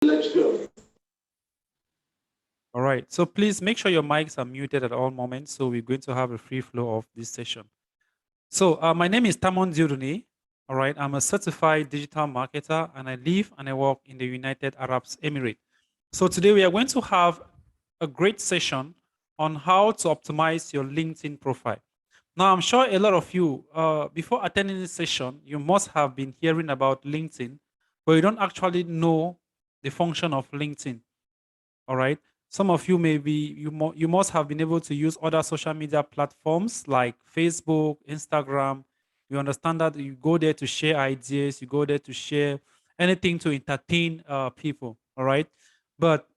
Let's go. All right. So please make sure your mics are muted at all moments. So we're going to have a free flow of this session. So my name is Tamon Diuruni. All right. I'm a certified digital marketer and I live and I work in the United Arab Emirates. So today we are going to have a great session on how to optimize your LinkedIn profile. Now, I'm sure a lot of you, before attending this session, you must have been hearing about LinkedIn, but you don't actually know the function of LinkedIn. All right. Some of you maybe you must have been able to use other social media platforms like Facebook, Instagram. You understand that you go there to share ideas, you go there to share anything to entertain people. All right. But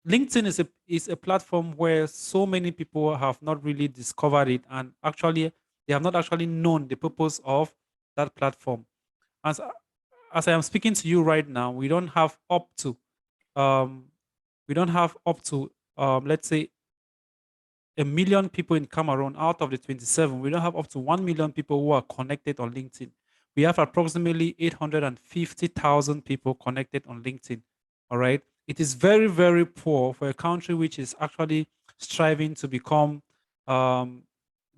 LinkedIn is a platform where so many people have not really discovered it, and actually they have not actually known the purpose of that platform. As as I am speaking to you right now, um, we don't have up to let's say a million people in Cameroon out of the 27. We don't have up to 1 million people who are connected on LinkedIn. We have approximately 850,000 people connected on LinkedIn. All right. It is very, very poor for a country which is actually striving to become um,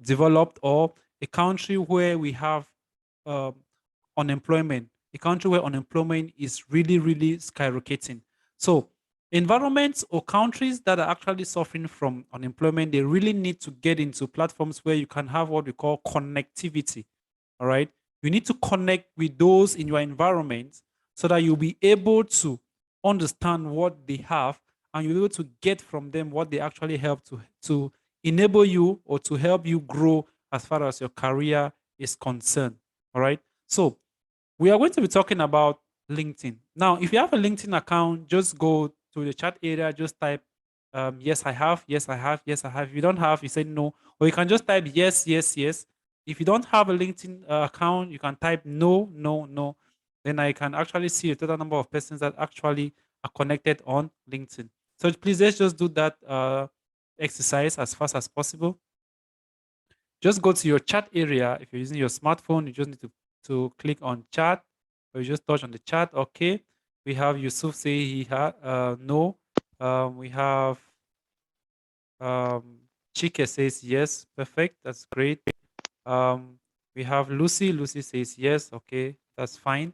developed, or a country where we have um, unemployment, a country where unemployment is really, really skyrocketing. So environments or countries that are actually suffering from unemployment, they really need to get into platforms where you can have what we call connectivity. All right. You need to connect with those in your environment so that you'll be able to understand what they have and you'll be able to get from them what they actually help to enable you or to help you grow as far as your career is concerned. All right. So we are going to be talking about LinkedIn. Now, if you have a LinkedIn account, just go to the chat area, just type, yes, I have, yes, I have, yes, I have. If you don't have, you say no. Or you can just type yes, yes, yes. If you don't have a LinkedIn account, you can type no, no, no. Then I can actually see a total number of persons that actually are connected on LinkedIn. So please, let's just do that exercise as fast as possible. Just go to your chat area. If you're using your smartphone, you just need to click on chat, or you just touch on the chat. Okay. We have Yusuf say he had no. We have um, Chike says yes. Perfect. That's great. Um, we have Lucy. Lucy says yes. Okay, that's fine.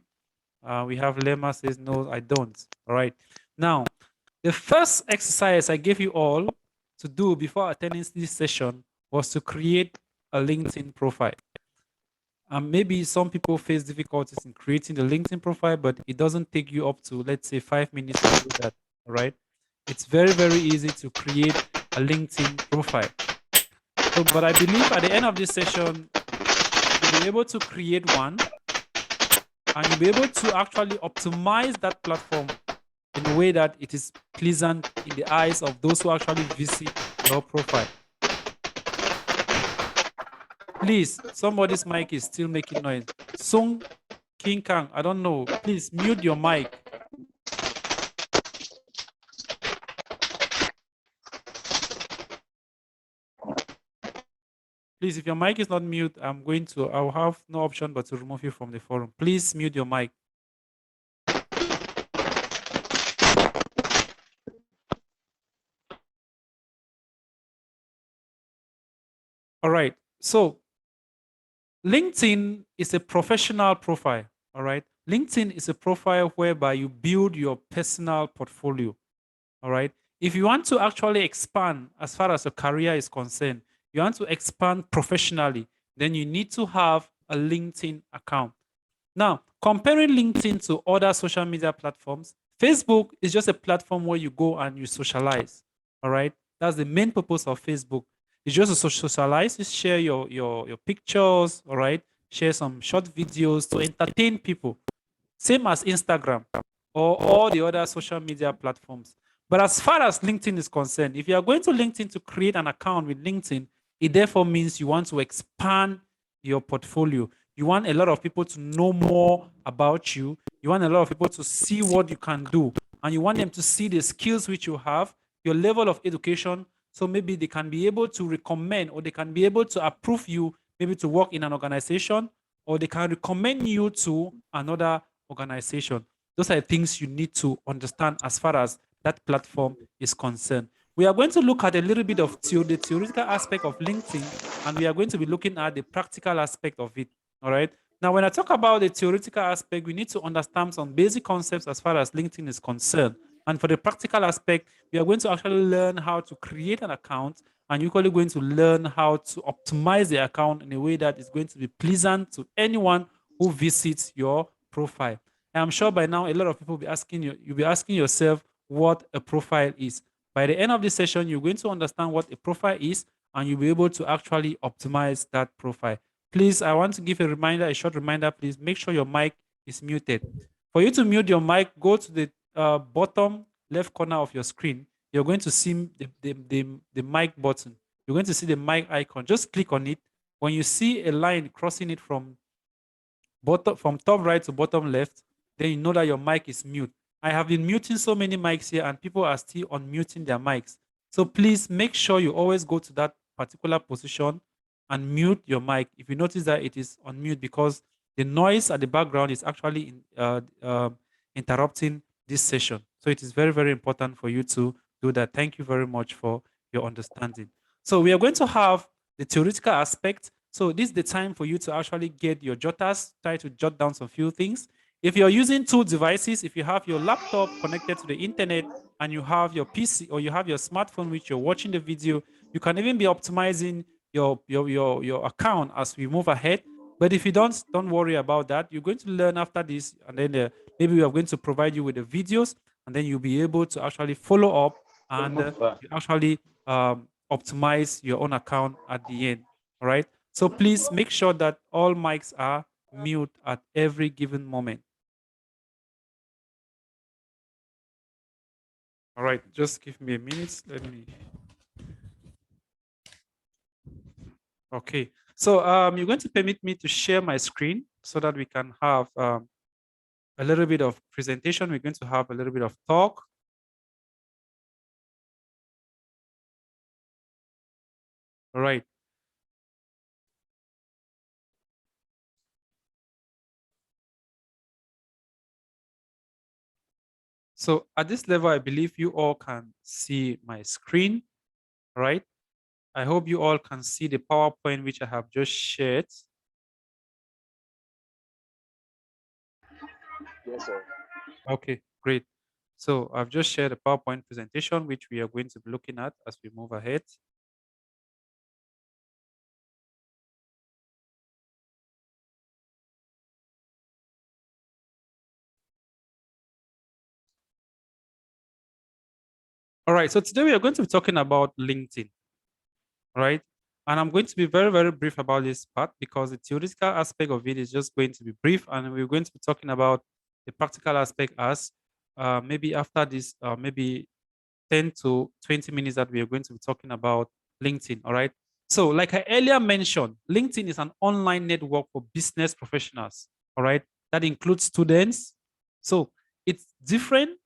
We have Lema says no, I don't. All right. Now, the first exercise I gave you all to do before attending this session was to create a LinkedIn profile. Maybe some people face difficulties in creating the LinkedIn profile, but it doesn't take you up to, let's say, 5 minutes to do that. All right. It's very, very easy to create a LinkedIn profile. So, but I believe at the end of this session, you'll be able to create one and you'll be able to actually optimize that platform in a way that it is pleasant in the eyes of those who actually visit your profile. Please, somebody's mic is still making noise. Sung King Kang, I don't know. Please mute your mic. Please, if your mic is not mute, I'll have no option but to remove you from the forum. Please mute your mic. All right. So LinkedIn is a professional profile. All right. LinkedIn is a profile whereby you build your personal portfolio. All right. If you want to actually expand as far as your career is concerned, you want to expand professionally, then you need to have a LinkedIn account. Now, comparing LinkedIn to other social media platforms, Facebook is just a platform where you go and you socialize. All right. That's the main purpose of Facebook. It's just to socialize, you share your pictures, all right, share some short videos to entertain people. Same as Instagram or all the other social media platforms. But as far as LinkedIn is concerned, if you are going to LinkedIn to create an account with LinkedIn, it therefore means you want to expand your portfolio. You want a lot of people to know more about you. You want a lot of people to see what you can do. And you want them to see the skills which you have, your level of education. So maybe they can be able to recommend or they can be able to approve you maybe to work in an organization, or they can recommend you to another organization. Those are things you need to understand as far as that platform is concerned. We are going to look at a little bit of the theoretical aspect of LinkedIn, and we are going to be looking at the practical aspect of it. All right. Now, when I talk about the theoretical aspect, we need to understand some basic concepts as far as LinkedIn is concerned. And for the practical aspect, we are going to actually learn how to create an account, and you're equally going to learn how to optimize the account in a way that is going to be pleasant to anyone who visits your profile. I'm sure by now a lot of people will be asking you, you'll be asking yourself what a profile is. By the end of this session, you're going to understand what a profile is, and you'll be able to actually optimize that profile. Please, I want to give a reminder, a short reminder, please make sure your mic is muted. For you to mute your mic, go to the bottom left corner of your screen. You're going to see the mic button. You're going to see the mic icon. Just click on it. When you see a line crossing it from top right to bottom left, then you know that your mic is mute. I have been muting so many mics here, and people are still unmuting their mics. So please make sure you always go to that particular position and mute your mic if you notice that it is on mute, because the noise at the background is actually interrupting this session. So it is very, very important for you to do that. Thank you very much for your understanding. So we are going to have the theoretical aspect. So this is the time for you to actually get your jotters, try to jot down some few things. If you're using two devices, if you have your laptop connected to the internet and you have your PC or you have your smartphone which you're watching the video, you can even be optimizing your account as we move ahead. But if you don't worry about that, you're going to learn after this, and then maybe we are going to provide you with the videos, and then you'll be able to actually follow up and you actually optimize your own account at the end. All right. So please make sure that all mics are mute at every given moment. All right, just give me a minute. Let me. Okay. So you're going to permit me to share my screen so that we can have a little bit of presentation. We're going to have a little bit of talk. All right. So at this level, I believe you all can see my screen, right? I hope you all can see the PowerPoint which I have just shared. Yes, sir. Okay, great. So I've just shared a PowerPoint presentation which we are going to be looking at as we move ahead. All right, so today we are going to be talking about LinkedIn, right? And I'm going to be very, very brief about this part because the theoretical aspect of it is just going to be brief, and we're going to be talking about the practical aspect as maybe after this, maybe 10 to 20 minutes that we are going to be talking about LinkedIn, all right? So like I earlier mentioned, LinkedIn is an online network for business professionals, all right? That includes students. So it's different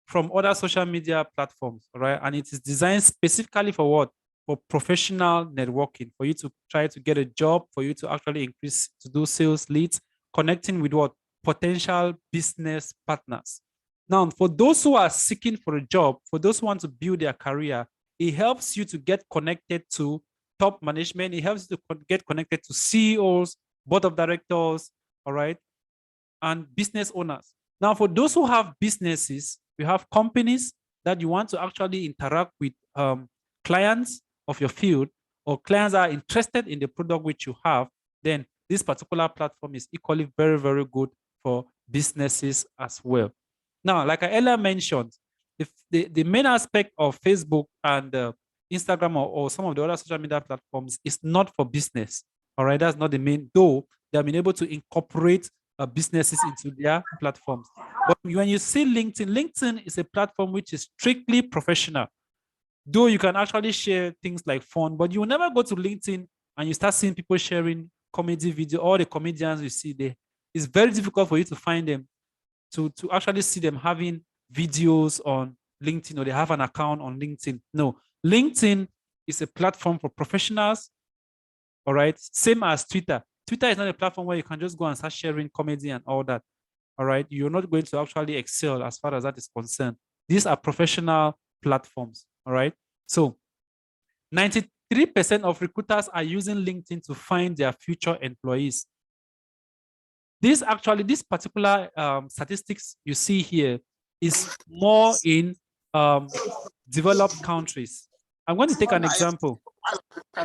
from other social media platforms, all right? And it is designed specifically for what? For professional networking, for you to try to get a job, for you to actually increase, to do sales leads, connecting with what? Potential business partners. Now, for those who are seeking for a job, for those who want to build their career, it helps you to get connected to top management. It helps you to get connected to CEOs, board of directors, all right, and business owners. Now, for those who have businesses, you have companies that you want to actually interact with clients of your field, or clients are interested in the product which you have, then this particular platform is equally very, very good for businesses as well. Now, like I earlier mentioned, the main aspect of Facebook and Instagram or some of the other social media platforms is not for business. All right, that's not the main, though they have been able to incorporate businesses into their platforms. But when you see LinkedIn, LinkedIn is a platform which is strictly professional. Though you can actually share things like fun, but you will never go to LinkedIn and you start seeing people sharing comedy video. All the comedians you see there, it's very difficult for you to find them, to actually see them having videos on LinkedIn or they have an account on LinkedIn. No, LinkedIn is a platform for professionals. All right, same as Twitter. Twitter is not a platform where you can just go and start sharing comedy and all that. all right, you're not going to actually excel as far as that is concerned. These are professional platforms, all right? So 93% of recruiters are using LinkedIn to find their future employees. This particular statistics you see here is more in developed countries. I'm going to take an example. I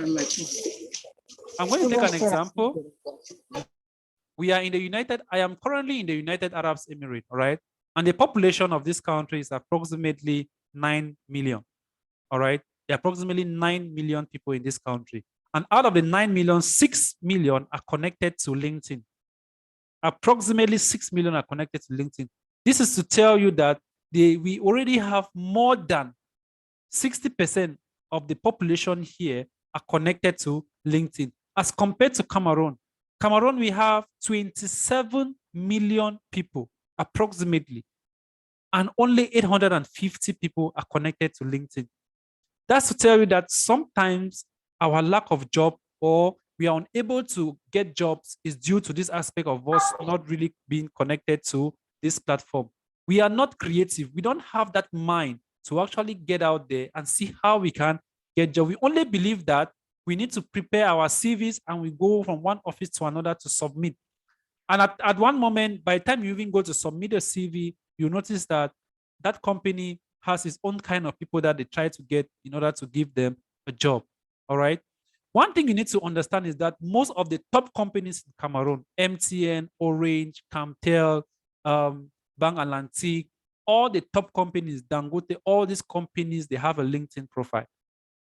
am currently in the United Arab Emirates, all right? And the population of this country is approximately 9 million, all right? There are approximately 9 million people in this country. And out of the 9 million, 6 million are connected to LinkedIn. Approximately 6 million are connected to LinkedIn. This is to tell you that we already have more than 60% of the population here are connected to LinkedIn. As compared to Cameroon, we have 27 million people, approximately, and only 850 people are connected to LinkedIn. That's to tell you that sometimes our lack of job or we are unable to get jobs is due to this aspect of us not really being connected to this platform. We are not creative. We don't have that mind to actually get out there and see how we can get job. We only believe that we need to prepare our CVs and we go from one office to another to submit. And at one moment, by the time you even go to submit a CV, you notice that that company has its own kind of people that they try to get in order to give them a job. All right. One thing you need to understand is that most of the top companies in Cameroon, MTN, Orange, Camtel, Bank Atlantic, all the top companies, Dangote, all these companies, they have a LinkedIn profile.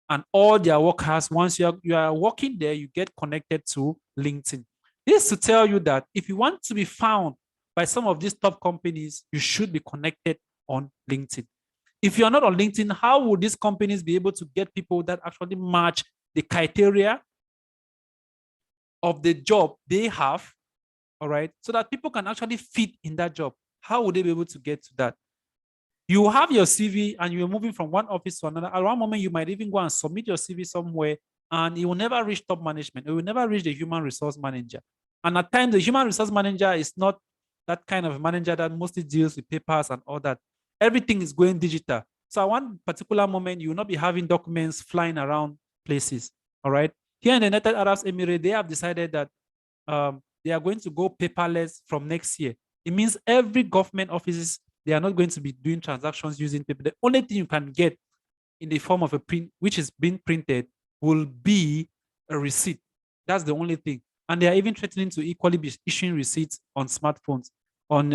And all their workers, once you are working there, you get connected to LinkedIn. This is to tell you that if you want to be found by some of these top companies, you should be connected on LinkedIn. If you're not on LinkedIn, how would these companies be able to get people that actually match the criteria of the job they have, all right, so that people can actually fit in that job? How would they be able to get to that? You have your CV and you're moving from one office to another. At one moment, you might even go and submit your CV somewhere and it will never reach top management. It will never reach the human resource manager. And at times, the human resource manager is not that kind of manager that mostly deals with papers and all that. Everything is going digital. So at one particular moment, you will not be having documents flying around places. All right. Here in the United Arab Emirates, they have decided that they are going to go paperless from next year. It means every government offices, they are not going to be doing transactions using paper. The only thing you can get in the form of a print, which is being printed, will be a receipt. That's the only thing. And they are even threatening to equally be issuing receipts on smartphones, on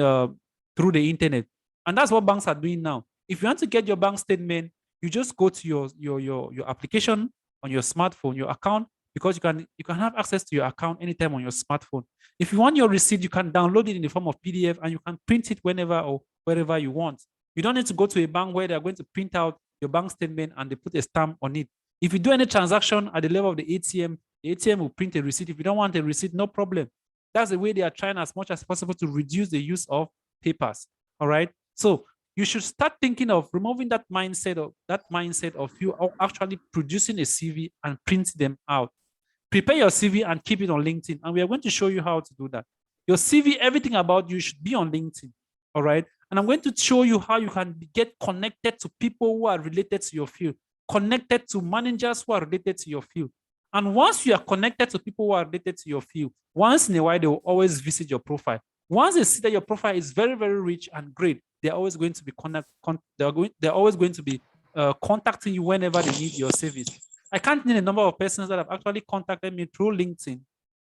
through the internet. And that's what banks are doing now. If you want to get your bank statement, you just go to your application on your smartphone, your account, because you can have access to your account anytime on your smartphone. If you want your receipt, you can download it in the form of PDF and you can print it whenever or wherever you want. You don't need to go to a bank where they're going to print out your bank statement and they put a stamp on it. If you do any transaction at the level of the ATM will print a receipt. If you don't want a receipt, no problem. That's the way they are trying as much as possible to reduce the use of papers. All right. So you should start thinking of removing that mindset of you actually producing a CV and printing them out. Prepare your CV and keep it on LinkedIn. And we are going to show you how to do that. Your CV, everything about you should be on LinkedIn. All right. And I'm going to show you how you can get connected to people who are related to your field, connected to managers who are related to your field. And once you are connected to people who are related to your field, once in a while, they will always visit your profile. Once they see that your profile is very, very rich and great, they're always going to be contacting you whenever they need your service. I can't name a number of persons that have actually contacted me through LinkedIn,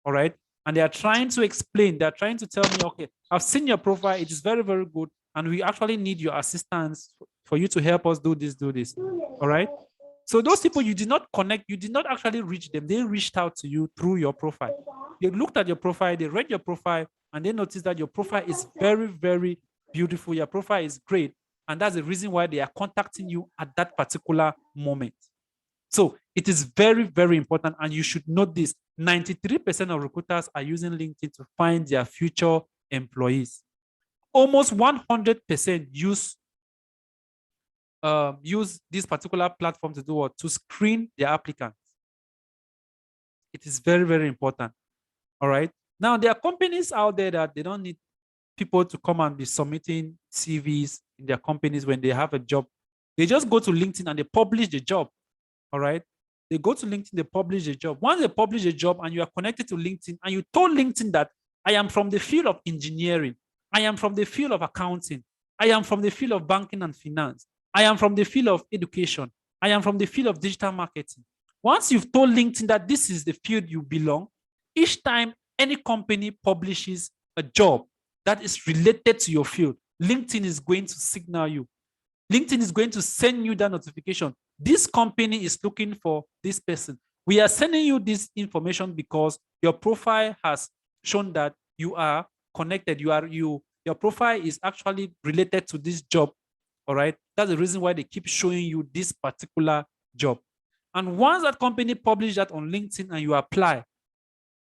all right? And they are trying to explain, they're trying to tell me, okay, I've seen your profile, it is very, very good, and we actually need your assistance for you to help us do this, all right? So those people you did not connect, you did not actually reach them, they reached out to you through your profile. They looked at your profile, they read your profile, and they noticed that your profile is very, very beautiful, your profile is great, and that's the reason why they are contacting you at that particular moment. So it is very, very important. And you should note this, 93% of recruiters are using LinkedIn to find their future employees. Almost 100% use this particular platform to do what? To screen their applicants. It is very, very important. All right. Now, there are companies out there that they don't need people to come and be submitting CVs in their companies when they have a job. They just go to LinkedIn and they publish the job. All right. They go to LinkedIn, they publish a job. Once they publish a job and you are connected to LinkedIn and you told LinkedIn that I am from the field of engineering, I am from the field of accounting, I am from the field of banking and finance, I am from the field of education, I am from the field of digital marketing. Once you've told LinkedIn that this is the field you belong, each time any company publishes a job that is related to your field, LinkedIn is going to signal you. LinkedIn is going to send you that notification. This company is looking for this person. We are sending you this information because your profile has shown that you are connected. Your profile is actually related to this job. All right. That's the reason why they keep showing you this particular job. And once that company publishes that on LinkedIn and you apply,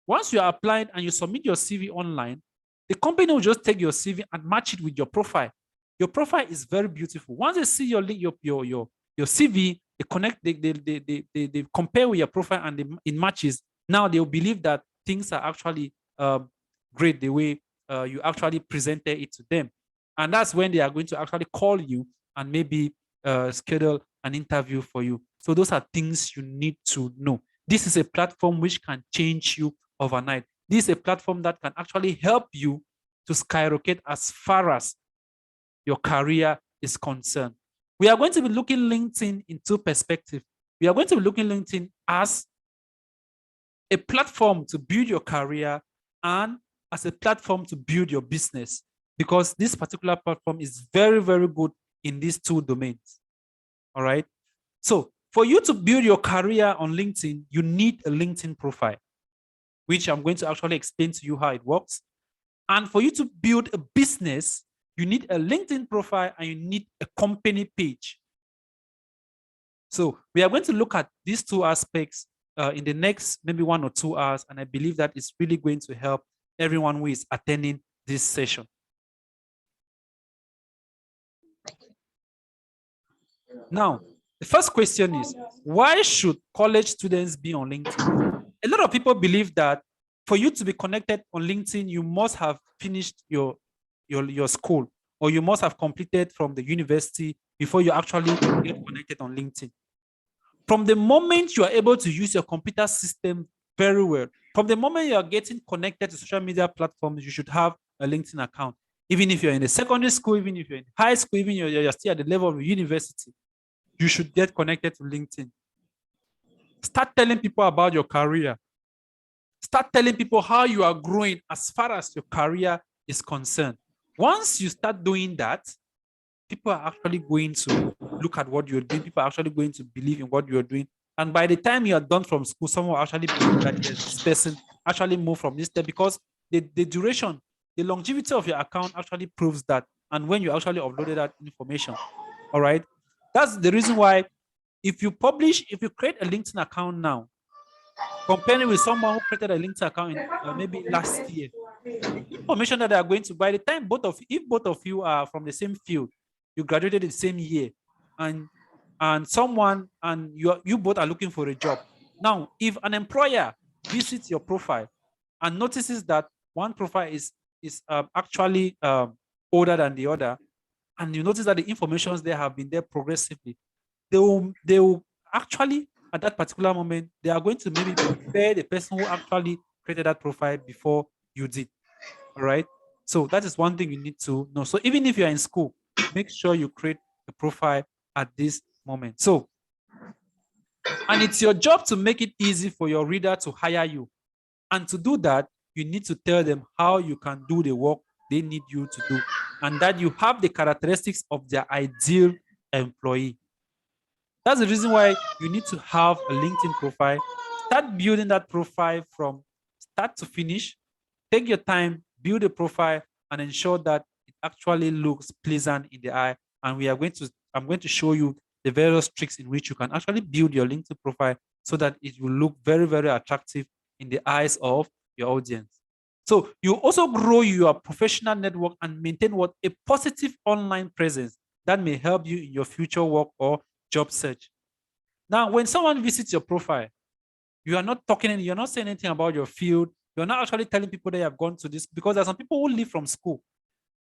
once you are applied and you submit your CV online, the company will just take your CV and match it with your profile. Your profile is very beautiful. Once they see your CV, they connect, they compare with your profile and it matches. Now they will believe that things are actually great the way you actually presented it to them. And that's when they are going to actually call you and maybe schedule an interview for you. So those are things you need to know. This is a platform which can change you overnight. This is a platform that can actually help you to skyrocket as far as your career is concerned. We are going to be looking LinkedIn in two perspectives. We are going to be looking LinkedIn as a platform to build your career and as a platform to build your business, because this particular platform is very, very good in these two domains. All right. So for you to build your career on LinkedIn, you need a LinkedIn profile, which I'm going to actually explain to you how it works. And for you to build a business, you need a LinkedIn profile and you need a company page. So we are going to look at these two aspects in the next maybe 1 or 2 hours. And I believe that is really going to help everyone who is attending this session. Now, the first question is, why should college students be on LinkedIn? A lot of people believe that for you to be connected on LinkedIn, you must have finished your school, or you must have completed from the university before you actually get connected on LinkedIn. From the moment you are able to use your computer system very well, from the moment you are getting connected to social media platforms, you should have a LinkedIn account. Even if you're in a secondary school, even if you're in high school, even if you're still at the level of university, you should get connected to LinkedIn. Start telling people about your career. Start telling people how you are growing as far as your career is concerned. Once you start doing that, people are actually going to look at what you're doing. People are actually going to believe in what you're doing. And by the time you are done from school, someone will actually believe that yes, this person actually moved from this step, because the duration, the longevity of your account actually proves that. And when you actually uploaded that information, all right, that's the reason why if you create a LinkedIn account now, comparing with someone who created a LinkedIn account in, maybe last year, the information that they are going to, by the time if both of you are from the same field, you graduated in the same year, and you both are looking for a job. Now, if an employer visits your profile and notices that one profile is actually older than the other, and you notice that the informations there have been there progressively, they will actually, at that particular moment, they are going to maybe prefer the person who actually created that profile before you did. All right. So that is one thing you need to know. So even if you're in school, make sure you create a profile at this moment. So, and it's your job to make it easy for your reader to hire you. And to do that, you need to tell them how you can do the work they need you to do, and that you have the characteristics of their ideal employee. That's the reason why you need to have a LinkedIn profile. Start building that profile from start to finish. Take your time, build a profile, and ensure that it actually looks pleasant in the eye. And I'm going to show you the various tricks in which you can actually build your LinkedIn profile so that it will look very, very attractive in the eyes of your audience. So you also grow your professional network and maintain a positive online presence that may help you in your future work or job search. Now, when someone visits your profile, you're not saying anything about your field. You're not actually telling people that you have gone to this, because there are some people who leave from school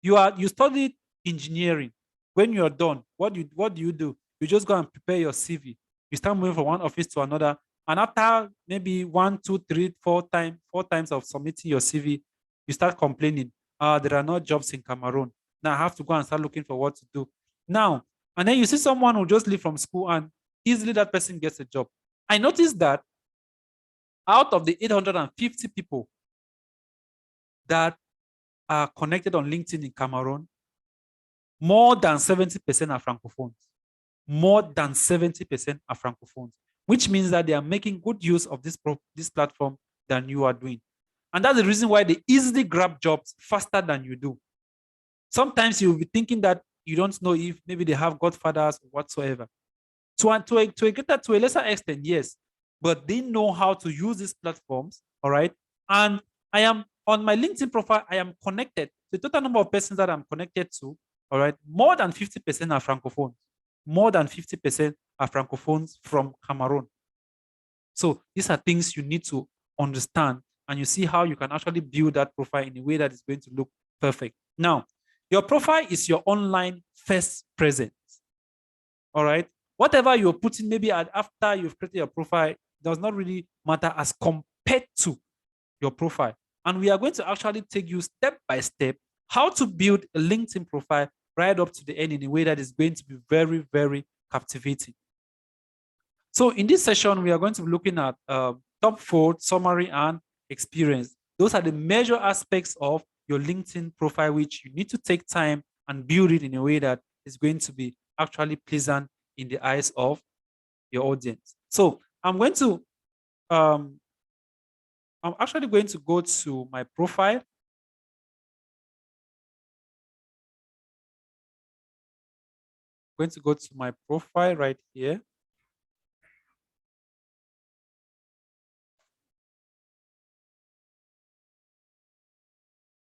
You studied engineering. When you're done, what do you do? You just go and prepare your CV. You start moving from one office to another. And after maybe 4 times of submitting your CV, you start complaining. There are no jobs in Cameroon. Now I have to go and start looking for what to do. Now, and then you see someone who just leave from school and easily that person gets a job. I noticed that out of the 850 people that are connected on LinkedIn in Cameroon, more than 70% are Francophones. More than 70% are Francophones, which means that they are making good use of this platform than you are doing. And that's the reason why they easily grab jobs faster than you do. Sometimes you'll be thinking that you don't know if maybe they have godfathers or whatsoever. To a lesser extent, yes, but they know how to use these platforms, all right? And I am on my LinkedIn profile, I am connected. The total number of persons that I'm connected to, all right, more than 50% are Francophones. More than 50% are Francophones from Cameroon. So these are things you need to understand, and you see how you can actually build that profile in a way that is going to look perfect. Now, your profile is your online first presence. All right. Whatever you're putting, maybe after you've created your profile, does not really matter as compared to your profile. And we are going to actually take you step by step how to build a LinkedIn profile right up to the end in a way that is going to be very, very captivating. So in this session, we are going to be looking at top 4, summary, and experience. Those are the major aspects of your LinkedIn profile, which you need to take time and build it in a way that is going to be actually pleasant in the eyes of your audience. So I'm actually going to go to my profile. I'm going to go to my profile right here.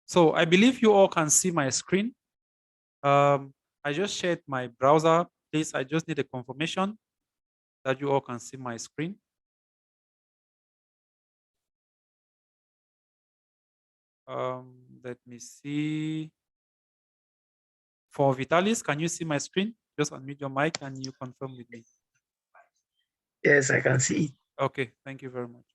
So I believe you all can see my screen. I just shared my browser. Please, I just need a confirmation that you all can see my screen. Let me see. For Vitalis, can you see my screen? Just unmute your mic and you confirm with me. Yes, I can see it. Okay, thank you very much.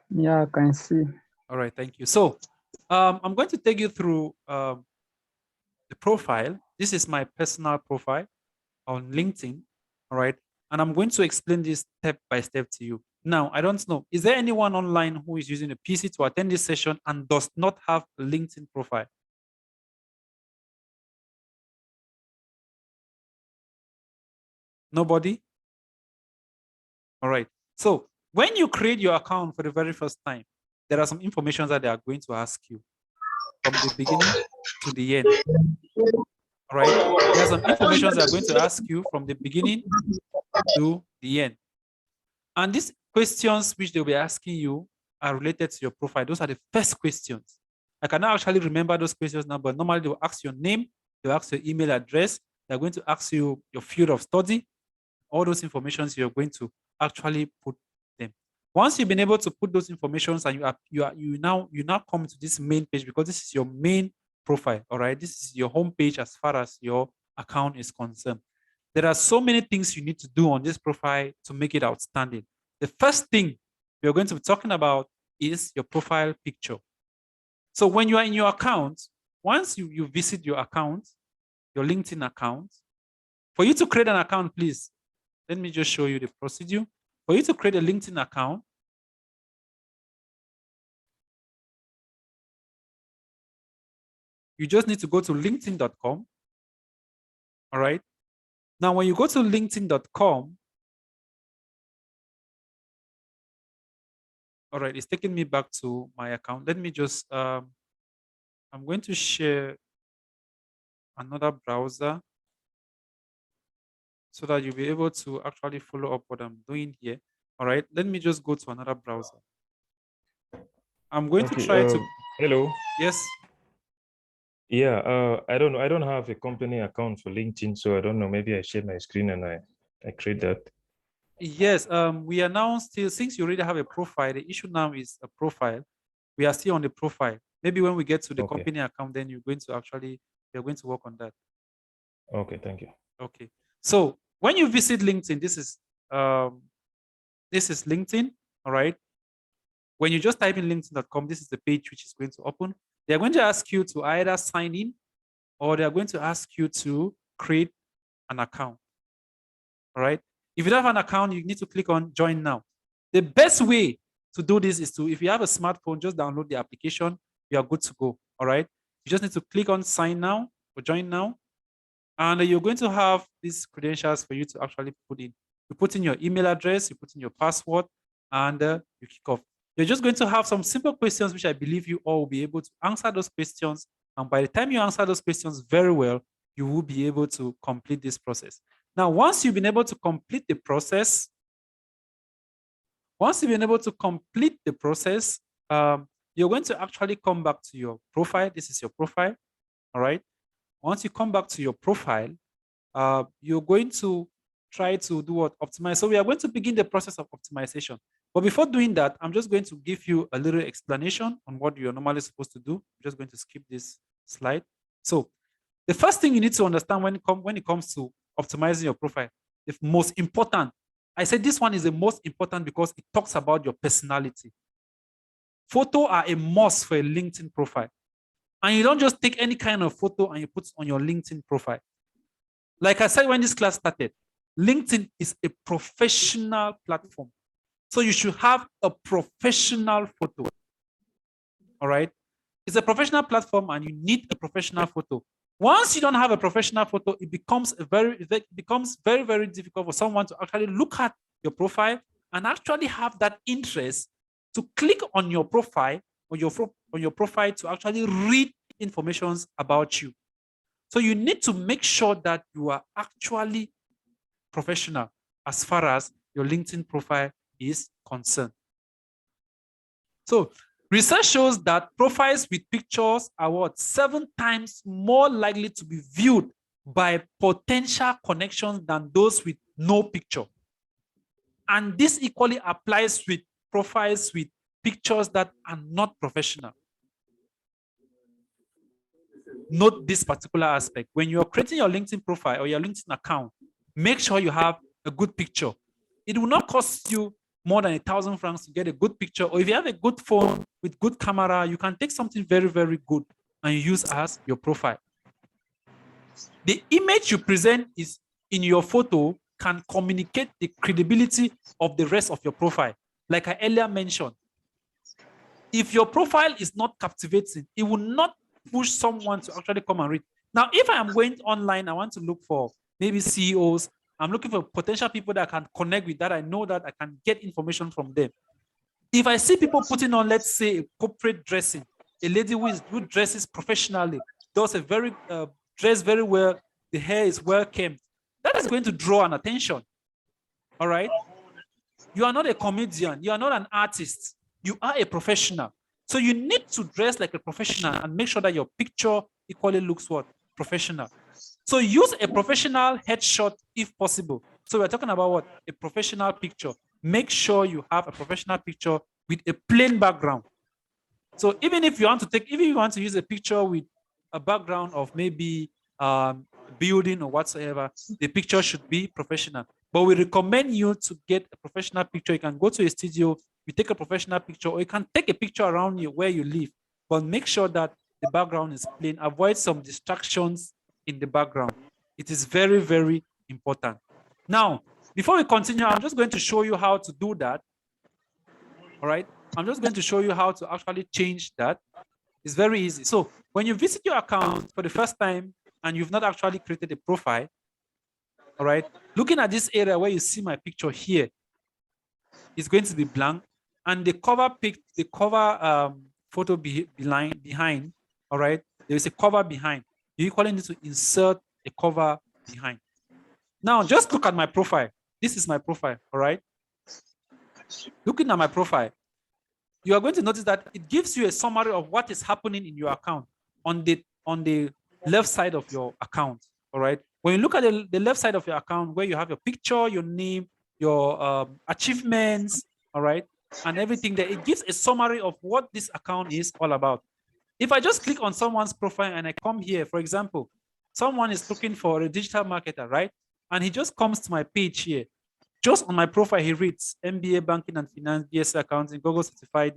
Yeah, I can see. All right, thank you. So I'm going to take you through the profile. This is my personal profile on LinkedIn. All right. And I'm going to explain this step by step to you. Now, I don't know, is there anyone online who is using a PC to attend this session and does not have a LinkedIn profile? Nobody? All right. So when you create your account for the very first time, there are some information that they are going to ask you from the beginning to the end. All right. There are some information they are going to ask you from the beginning to the end. And these questions which they'll be asking you are related to your profile. Those are the first questions. I cannot actually remember those questions now, but normally they will ask your name, they'll ask your email address, they're going to ask you your field of study, all those informations you're going to actually put them. Once you've been able to put those informations and you now come to this main page, because this is your main profile. All right, this is your home page as far as your account is concerned. There are so many things you need to do on this profile to make it outstanding. The first thing we're going to be talking about is your profile picture. So when you are in your account, once you visit your account, your LinkedIn account, for you to create an account, please, let me just show you the procedure. For you to create a LinkedIn account, you just need to go to linkedin.com. All right. Now, when you go to linkedin.com, all right, it's taking me back to my account. Let me just, I'm going to share another browser so that you'll be able to actually follow up what I'm doing here. All right, let me just go to another browser. I'm going to try to. Hello. Yes. Yeah, I don't know. I don't have a company account for LinkedIn, so I don't know. Maybe I share my screen and I create that. Yes, we are now still, since you already have a profile, the issue now is a profile. We are still on the profile. Maybe when we get to the Okay. company account, then you're going to work on that. Okay, thank you. Okay. So when you visit LinkedIn, this is LinkedIn. All right. When you just type in linkedin.com, this is the page which is going to open. They're going to ask you to either sign in or they're going to ask you to create an account. All right. If you don't have an account, you need to click on join now. The best way to do this is to, if you have a smartphone, just download the application. You are good to go. All right. You just need to click on sign now or join now. And you're going to have these credentials for you to actually put in. You put in your email address, you put in your password, and you kick off. You're just going to have some simple questions, which I believe you all will be able to answer those questions. And by the time you answer those questions very well, you will be able to complete this process. Now, once you've been able to complete the process, you're going to actually come back to your profile. This is your profile. All right. Once you come back to your profile, you're going to try to do what? Optimize. So we are going to begin the process of optimization. But before doing that, I'm just going to give you a little explanation on what you're normally supposed to do. I'm just going to skip this slide. So the first thing you need to understand when it comes to optimizing your profile, the most important, I said this one is the most important because it talks about your personality. Photos are a must for a LinkedIn profile. And you don't just take any kind of photo and you put it on your LinkedIn profile. Like I said when this class started, LinkedIn is a professional platform. So you should have a professional photo. All right? It's a professional platform and you need a professional photo. Once you don't have a professional photo, it becomes very, very difficult for someone to actually look at your profile and actually have that interest to click on your profile or your profile to actually read information about you. So you need to make sure that you are actually professional as far as your LinkedIn profile is concerned. So research shows that profiles with pictures are 7 times more likely to be viewed by potential connections than those with no picture. And this equally applies with profiles with pictures that are not professional. Note this particular aspect. When you're creating your LinkedIn profile or your LinkedIn account, make sure you have a good picture. It will not cost you more than 1,000 francs to get a good picture. Or if you have a good phone with good camera, you can take something very, very good and use as your profile. The image you present is in your photo can communicate the credibility of the rest of your profile. Like I earlier mentioned, if your profile is not captivating, it will not push someone to actually come and read. Now, if I am going online, I want to look for maybe CEOs. I'm looking for potential people that I can connect with, that I know that I can get information from them. If I see people putting on, let's say, a corporate dressing, a lady who dresses professionally, does a very dress very well, the hair is well kept, that is going to draw an attention. All right. You are not a comedian. You are not an artist. You are a professional. So you need to dress like a professional and make sure that your picture equally looks what? Professional. So use a professional headshot if possible. So we're talking about what? A professional picture. Make sure you have a professional picture with a plain background. So even if you want to use a picture with a background of maybe building or whatsoever, the picture should be professional. But we recommend you to get a professional picture. You can go to a studio, you take a professional picture, or you can take a picture around you where you live, but make sure that the background is plain. Avoid some distractions in the background. It is very, very important. Now, before we continue, I'm just going to show you how to do that. All right. I'm just going to show you how to actually change that. It's very easy. So when you visit your account for the first time and you've not actually created a profile, all right, looking at this area where you see my picture here is going to be blank, and the cover photo behind, all right, there is a cover behind. You equally need to insert a cover behind. Now, just look at my profile. This is my profile, all right? Looking at my profile, you are going to notice that it gives you a summary of what is happening in your account on the left side of your account, all right? When you look at the left side of your account where you have your picture, your name, your achievements, all right? and everything there. It gives a summary of what this account is all about. If I just click on someone's profile and I come here, for example, someone is looking for a digital marketer, right? And he just comes to my page here. Just on my profile, he reads MBA Banking and Finance, BS Accounting, Google Certified.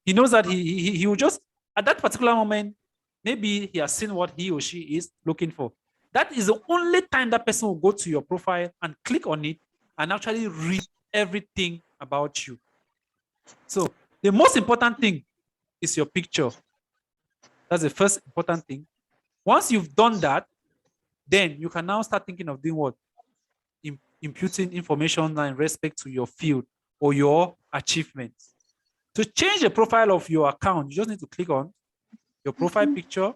He knows that he will just, at that particular moment, maybe he has seen what he or she is looking for. That is the only time that person will go to your profile and click on it and actually read everything about you. So the most important thing is your picture. That's the first important thing. Once you've done that, then you can now start thinking of doing what? Imputing information in respect to your field or your achievements. To change the profile of your account, you just need to click on your profile picture.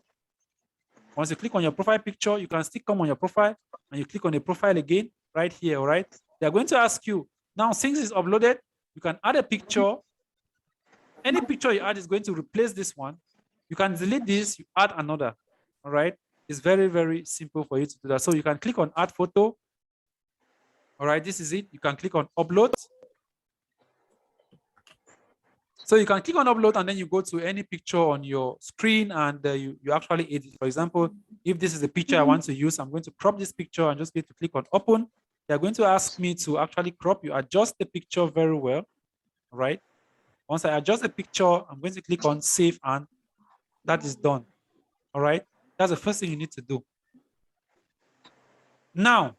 Once you click on your profile picture, you can still come on your profile and you click on the profile again right here, all right? They're going to ask you, now since it's uploaded, you can add a picture. Any picture you add is going to replace this one. You can delete this, you add another, all right? It's very, very simple for you to do that. So you can click on add photo. All right, this is it. You can click on upload. So you can click on upload and then you go to any picture on your screen and you actually edit. For example, if this is the picture I want to use, I'm going to crop this picture and just going to click on open. They're going to ask me to actually crop. You adjust the picture very well, all right? Once I adjust the picture, I'm going to click on save and that is done, all right? That's the first thing you need to do. Now,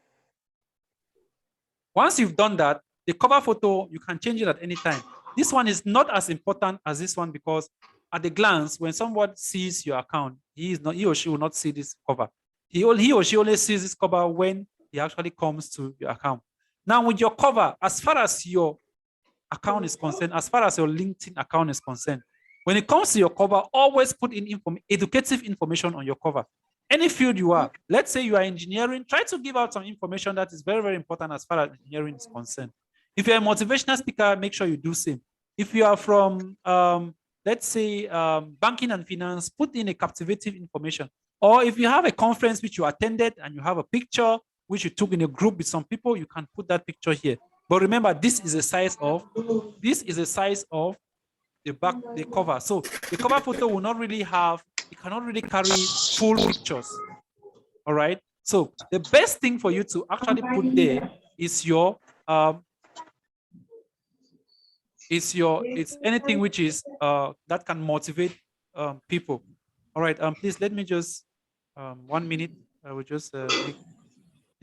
once you've done that, the cover photo, you can change it at any time. This one is not as important as this one because at a glance, when someone sees your account, he or she will not see this cover. He or she only sees this cover when he actually comes to your account. Now with your cover, as far as your account is concerned, as far as your LinkedIn account is concerned, when it comes to your cover, always put in educative information on your cover. Any field you are, let's say you are engineering, try to give out some information that is very, very important as far as engineering is concerned. If you're a motivational speaker, make sure you do same. If you are from, let's say, banking and finance, put in a captivating information. Or if you have a conference which you attended and you have a picture which you took in a group with some people, you can put that picture here. But remember, this is the size of the cover. So the cover photo will not really have, it cannot really carry full pictures. All right. So the best thing for you to actually put there is it's anything which is that can motivate people. All right. Please let me just 1 minute. I will just make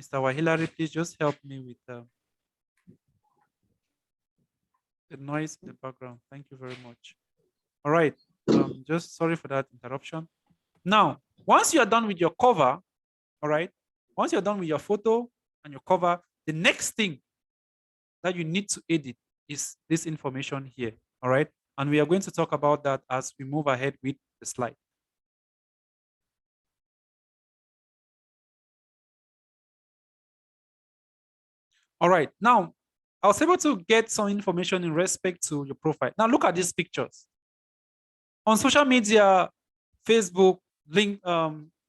Mr. Wahilari, please just help me with the noise in the background. Thank you very much. All right. Just sorry for that interruption. Now, once you are done with your cover, all right, once you're done with your photo and your cover, the next thing that you need to edit is this information here, all right? And we are going to talk about that as we move ahead with the slide. All right, now I was able to get some information in respect to your profile. Now look at these pictures. On social media, Facebook,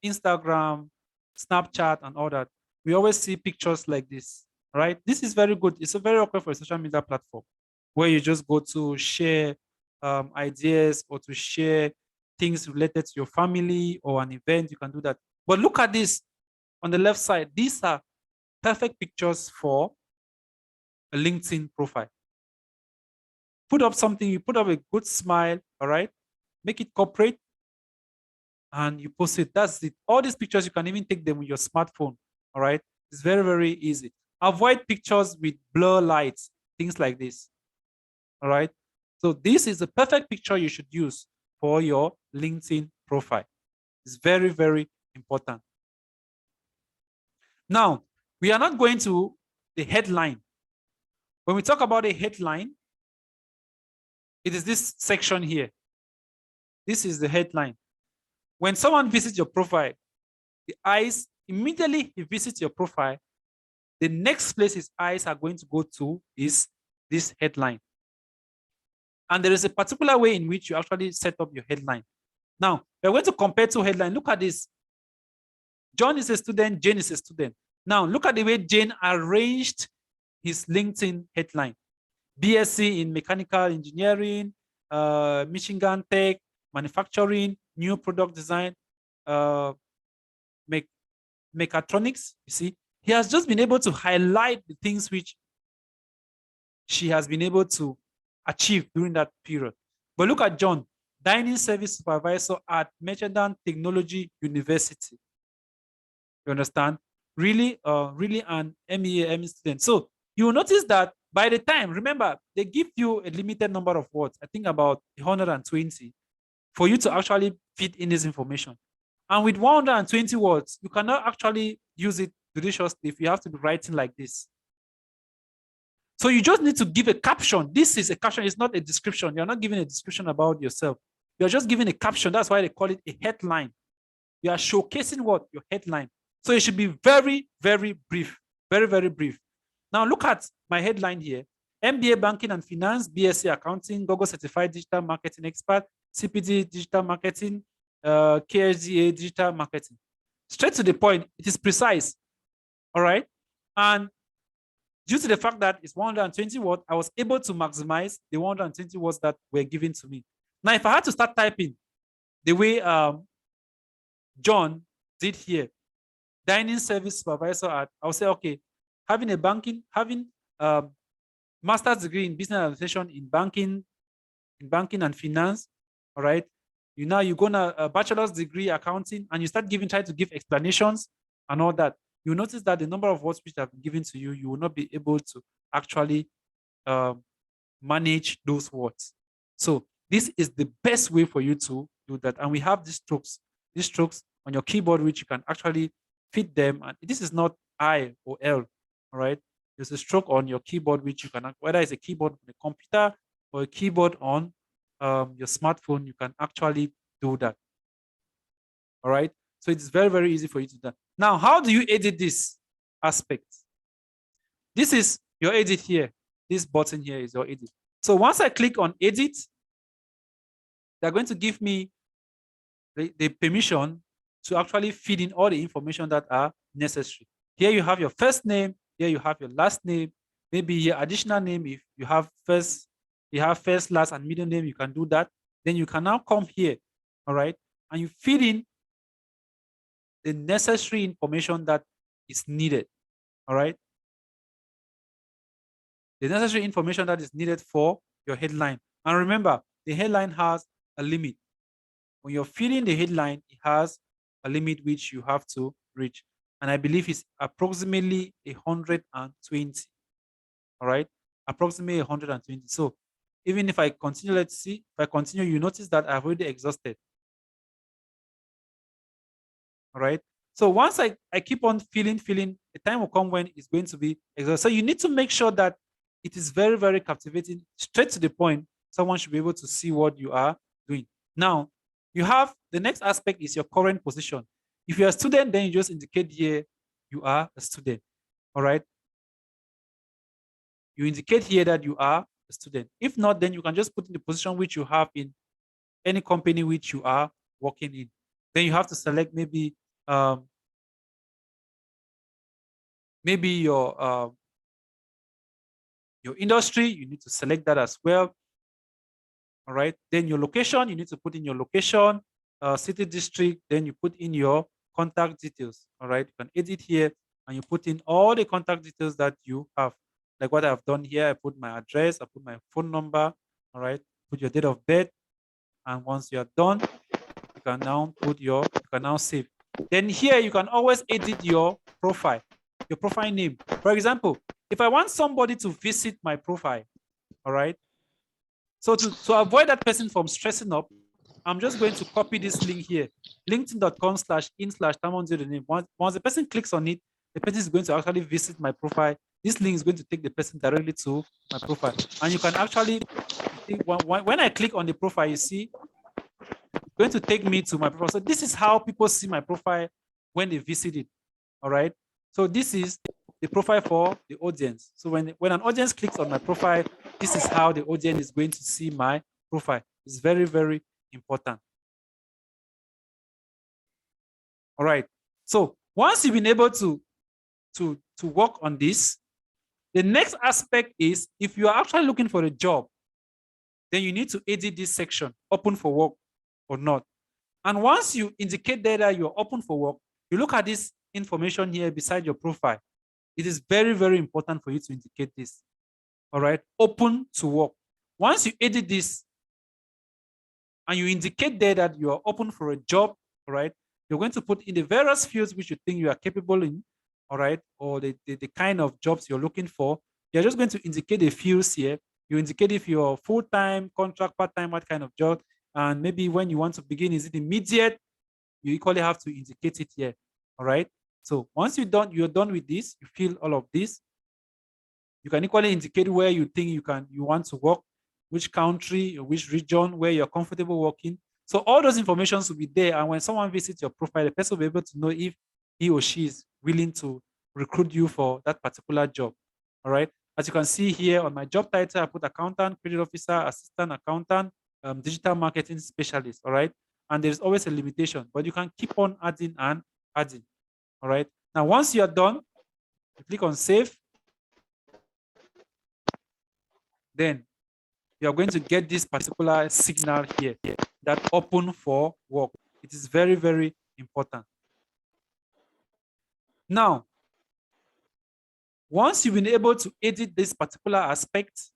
Instagram, Snapchat, and all that, we always see pictures like this, right? This is very good. It's a very okay for a social media platform where you just go to share ideas or to share things related to your family or an event. You can do that. But look at this on the left side. These are perfect pictures for a LinkedIn profile. Put up something, you put up a good smile, all right? Make it corporate and you post it. That's it. All these pictures, you can even take them with your smartphone, all right? It's very, very easy. Avoid pictures with blur lights, things like this, all right? So this is the perfect picture you should use for your LinkedIn profile. It's very, very important. Now, we are not going to the headline. When we talk about a headline, it is this section here. This is the headline. When someone visits your profile, the eyes, immediately he visits your profile, the next place his eyes are going to go to is this headline. And there is a particular way in which you actually set up your headline. Now, we're going to compare two headlines. Look at this. John is a student, Jane is a student. Now, look at the way Jane arranged his LinkedIn headline. BSc in mechanical engineering, Michigan Tech, manufacturing, new product design, mechatronics. You see, he has just been able to highlight the things which she has been able to achieve during that period. But look at John, dining service supervisor at Merchandant Technology University. You understand? Really, really an MEA, ME student. So you will notice that by the time, remember, they give you a limited number of words, I think about 120, for you to actually fit in this information. And with 120 words, you cannot actually use it judiciously if you have to be writing like this. So you just need to give a caption. This is a caption, it's not a description. You're not giving a description about yourself. You're just giving a caption. That's why they call it a headline. You are showcasing what? Your headline. So it should be very, very brief. Very, very brief. Now look at my headline here. MBA Banking and Finance, BSc Accounting, Google Certified Digital Marketing Expert, CPD Digital Marketing, KSGA Digital Marketing. Straight to the point, it is precise. All right. And due to the fact that it's 120 words, I was able to maximize the 120 words that were given to me. Now, if I had to start typing the way John did here, dining service supervisor at, I'll say, okay, having master's degree in business administration in banking and finance. All right. You're gonna a bachelor's degree accounting, and you start try to give explanations and all that. You notice that the number of words which have been given to you, you will not be able to actually manage those words. So this is the best way for you to do that. And we have these strokes on your keyboard, which you can actually fit them. And this is not I or L, all right? There's a stroke on your keyboard, which you can, whether it's a keyboard on a computer or a keyboard on your smartphone, you can actually do that, all right? So it's very, very easy for you to do that. Now, how do you edit this aspect? This is your edit here. This button here is your edit. So once I click on edit, they're going to give me the permission to actually feed in all the information that are necessary. Here you have your first name. Here you have your last name. Maybe your additional name. If you have first, last, and middle name, you can do that. Then you can now come here, all right? And you feed in the necessary information that is needed, all right? The necessary information that is needed for your headline. And remember, the headline has a limit. When you're filling the headline, it has a limit which you have to reach. And I believe it's approximately 120. All right, approximately 120. So even if I continue, let's see, if I continue, you notice that I've already exhausted. All right. So once I keep on filling, the time will come when it's going to be exhausted. So you need to make sure that it is very, very captivating, straight to the point. Someone should be able to see what you are doing. Now, you have the next aspect is your current position. If you're a student, then you just indicate here you are a student. All right. You indicate here that you are a student. If not, then you can just put in the position which you have in any company which you are working in. Then you have to select maybe your industry. You need to select that as well. All right. Then your location, you need to put in your location, city, district. Then you put in your contact details. All right. You can edit here and you put in all the contact details that you have. Like what I've done here, I put my address, I put my phone number. All right. Put your date of birth. And once you are done, you can now save. Then here you can always edit your profile name. For example, if I want somebody to visit my profile, all right. So to avoid that person from stressing up, I'm just going to copy this link here, linkedin.com/in/tamon0name. Once the person clicks on it, the person is going to actually visit my profile. This link is going to take the person directly to my profile. And you can actually, when I click on the profile, you see, it's going to take me to my profile. So this is how people see my profile when they visit it, all right? So this is the profile for the audience. So when an audience clicks on my profile, this is how the audience is going to see my profile. It's very, very important. All right. So once you've been able to work on this, The next aspect is if you are actually looking for a job, then you need to edit this section, open for work or not. And once you indicate there that you're open for work, you look at this information here beside your profile. It is very, very important for you to indicate this. All right, open to work. Once you edit this and you indicate there that you are open for a job, all right, you're going to put in the various fields which you think you are capable in, all right, or the kind of jobs you're looking for. You're just going to indicate the fields here. You indicate if you're full-time, contract, part-time, what kind of job, and maybe when you want to begin, is it immediate? You equally have to indicate it here, all right? So once you're done with this, you fill all of this. You can equally indicate where you think you want to work, which country or which region where you're comfortable working. So all those informations will be there. And when someone visits your profile, the person will be able to know if he or she is willing to recruit you for that particular job. All right. As you can see here on my job title, I put accountant, credit officer, assistant accountant, digital marketing specialist. All right. And there's always a limitation, but you can keep on adding and adding. All right. Now, once you're done, you click on save. Then you are going to get this particular signal here that open for work. It is very, very important. Now, once you've been able to edit this particular aspect,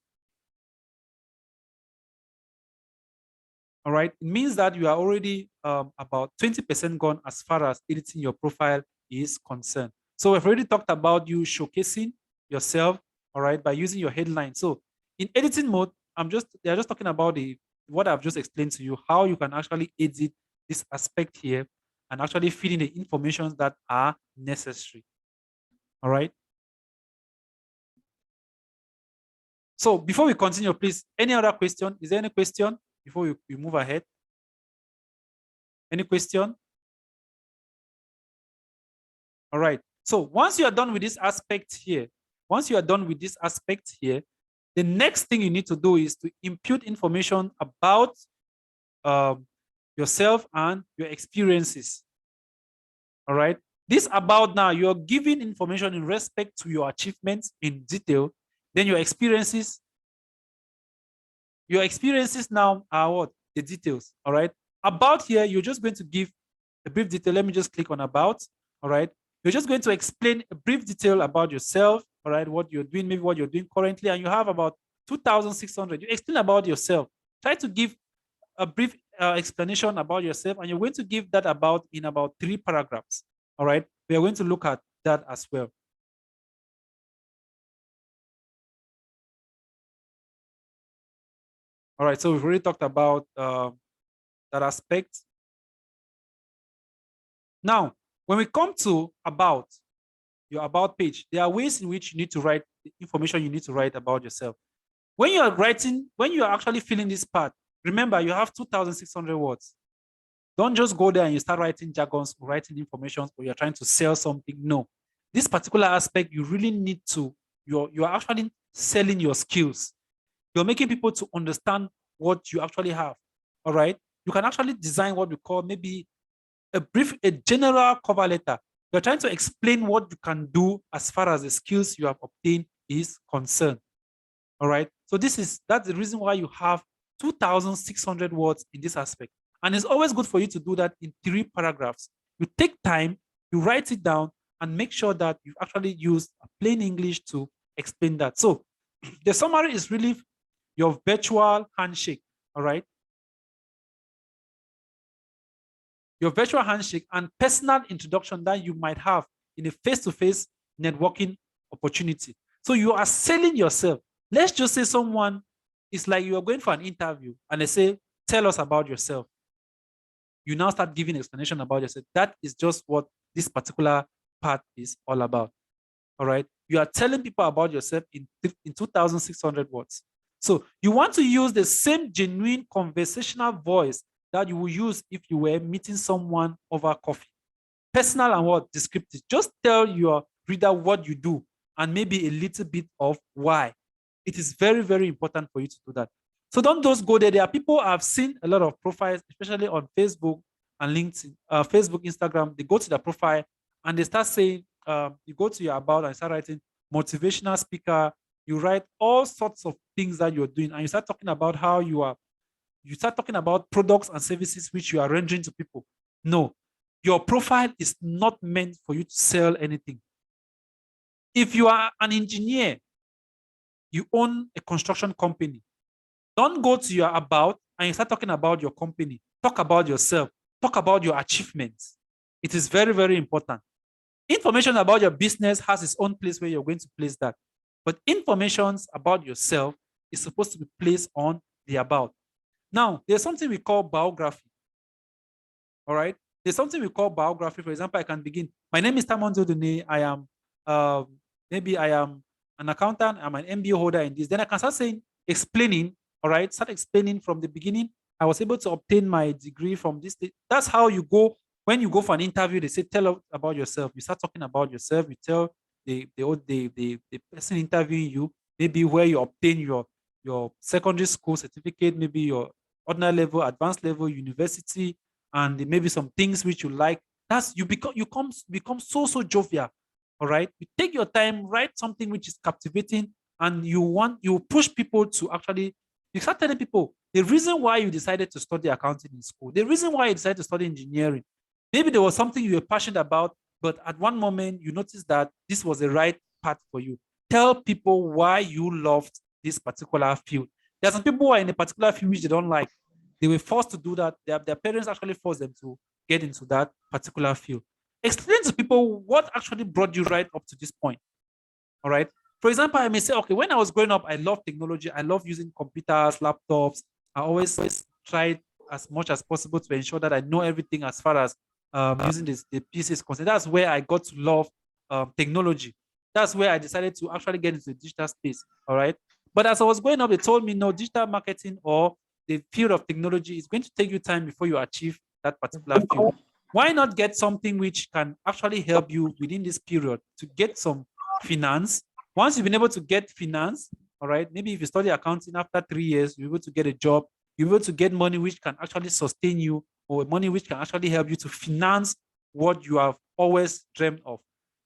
all right, it means that you are already about 20% gone as far as editing your profile is concerned. So we've already talked about you showcasing yourself, all right, by using your headline. So in editing mode, they're just talking about what I've just explained to you, how you can actually edit this aspect here and actually fill in the information that are necessary. All right. So before we continue, please, any other question? Is there any question before we move ahead? Any question? All right. So once you are done with this aspect here, the next thing you need to do is to impute information about yourself and your experiences. All right. This about now, you're giving information in respect to your achievements in detail. Then your experiences now are what? The details. All right. About here, you're just going to give a brief detail. Let me just click on about. All right. You're just going to explain a brief detail about yourself. All right. What you're doing, maybe what you're doing currently. And you have about 2,600. You explain about yourself. Try to give a brief explanation about yourself. And you're going to give that in about 3 paragraphs. All right. We are going to look at that as well. All right, so we've already talked about that aspect. Now, when we come to your about page, there are ways in which you need to write the information you need to write about yourself. When you are actually filling this part, remember you have 2,600 words. Don't just go there and you start writing jargons or writing information or you're trying to sell something. No, this particular aspect, you really need to, you're actually selling your skills. You're making people to understand what you actually have. All right. You can actually design what we call maybe a general cover letter. You're trying to explain what you can do as far as the skills you have obtained is concerned. All right. So that's the reason why you have 2,600 words in this aspect. And it's always good for you to do that in 3 paragraphs. You take time, you write it down, and make sure that you've actually used plain English to explain that. So the summary is really your virtual handshake, all right? Your virtual handshake and personal introduction that you might have in a face-to-face networking opportunity. So you are selling yourself. Let's just say someone is like you are going for an interview and they say, tell us about yourself. You now start giving explanation about yourself. That is just what this particular part is all about, all right? You are telling people about yourself in 2,600 words. So you want to use the same genuine conversational voice that you will use if you were meeting someone over coffee. Personal and what? Descriptive. Just tell your reader what you do and maybe a little bit of why. It is very, very important for you to do that. So don't just go there. There are people I've seen a lot of profiles, especially on Facebook and LinkedIn, Facebook, Instagram. They go to their profile and they start saying, you go to your about and start writing, motivational speaker, you write all sorts of things that you're doing, and you start talking about how you start talking about products and services which you are rendering to people. No, your profile is not meant for you to sell anything. If you are an engineer, you own a construction company, don't go to your about and you start talking about your company. Talk about yourself. Talk about your achievements. It is very, very important. Information about your business has its own place where you're going to place that. But information about yourself is supposed to be placed on the about. Now, there's something we call biography. All right. There's something we call biography. For example, I can begin. My name is Tamon Zodune. I am maybe I am an accountant. I'm an MBA holder in this. Then I can start saying, explaining. All right. Start explaining from the beginning. I was able to obtain my degree from this. That's how you go. When you go for an interview, they say, tell us about yourself. You start talking about yourself. You tell the person interviewing you, maybe where you obtain your secondary school certificate, maybe your ordinary level, advanced level, university, and maybe some things which you like. That's you become so jovial. All right. You take your time, write something which is captivating, and you push people to actually, you start telling people the reason why you decided to study accounting in school, the reason why you decided to study engineering. Maybe there was something you were passionate about, but at one moment you noticed that this was the right path for you. Tell people why you loved this particular field. There are some people who are in a particular field which they don't like. They were forced to do that. Their parents actually forced them to get into that particular field. Explain to people what actually brought you right up to this point. All right. For example, I may say, okay, when I was growing up, I love technology. I love using computers, laptops. I always tried as much as possible to ensure that I know everything as far as using the PCs concerned. That's where I got to love technology. That's where I decided to actually get into the digital space. All right. But as I was growing up, they told me, no, digital marketing or the field of technology is going to take you time before you achieve that particular field. Why not get something which can actually help you within this period to get some finance? Once you've been able to get finance, all right, maybe if you study accounting after 3 years, you're able to get a job, you're able to get money which can actually sustain you, or money which can actually help you to finance what you have always dreamed of.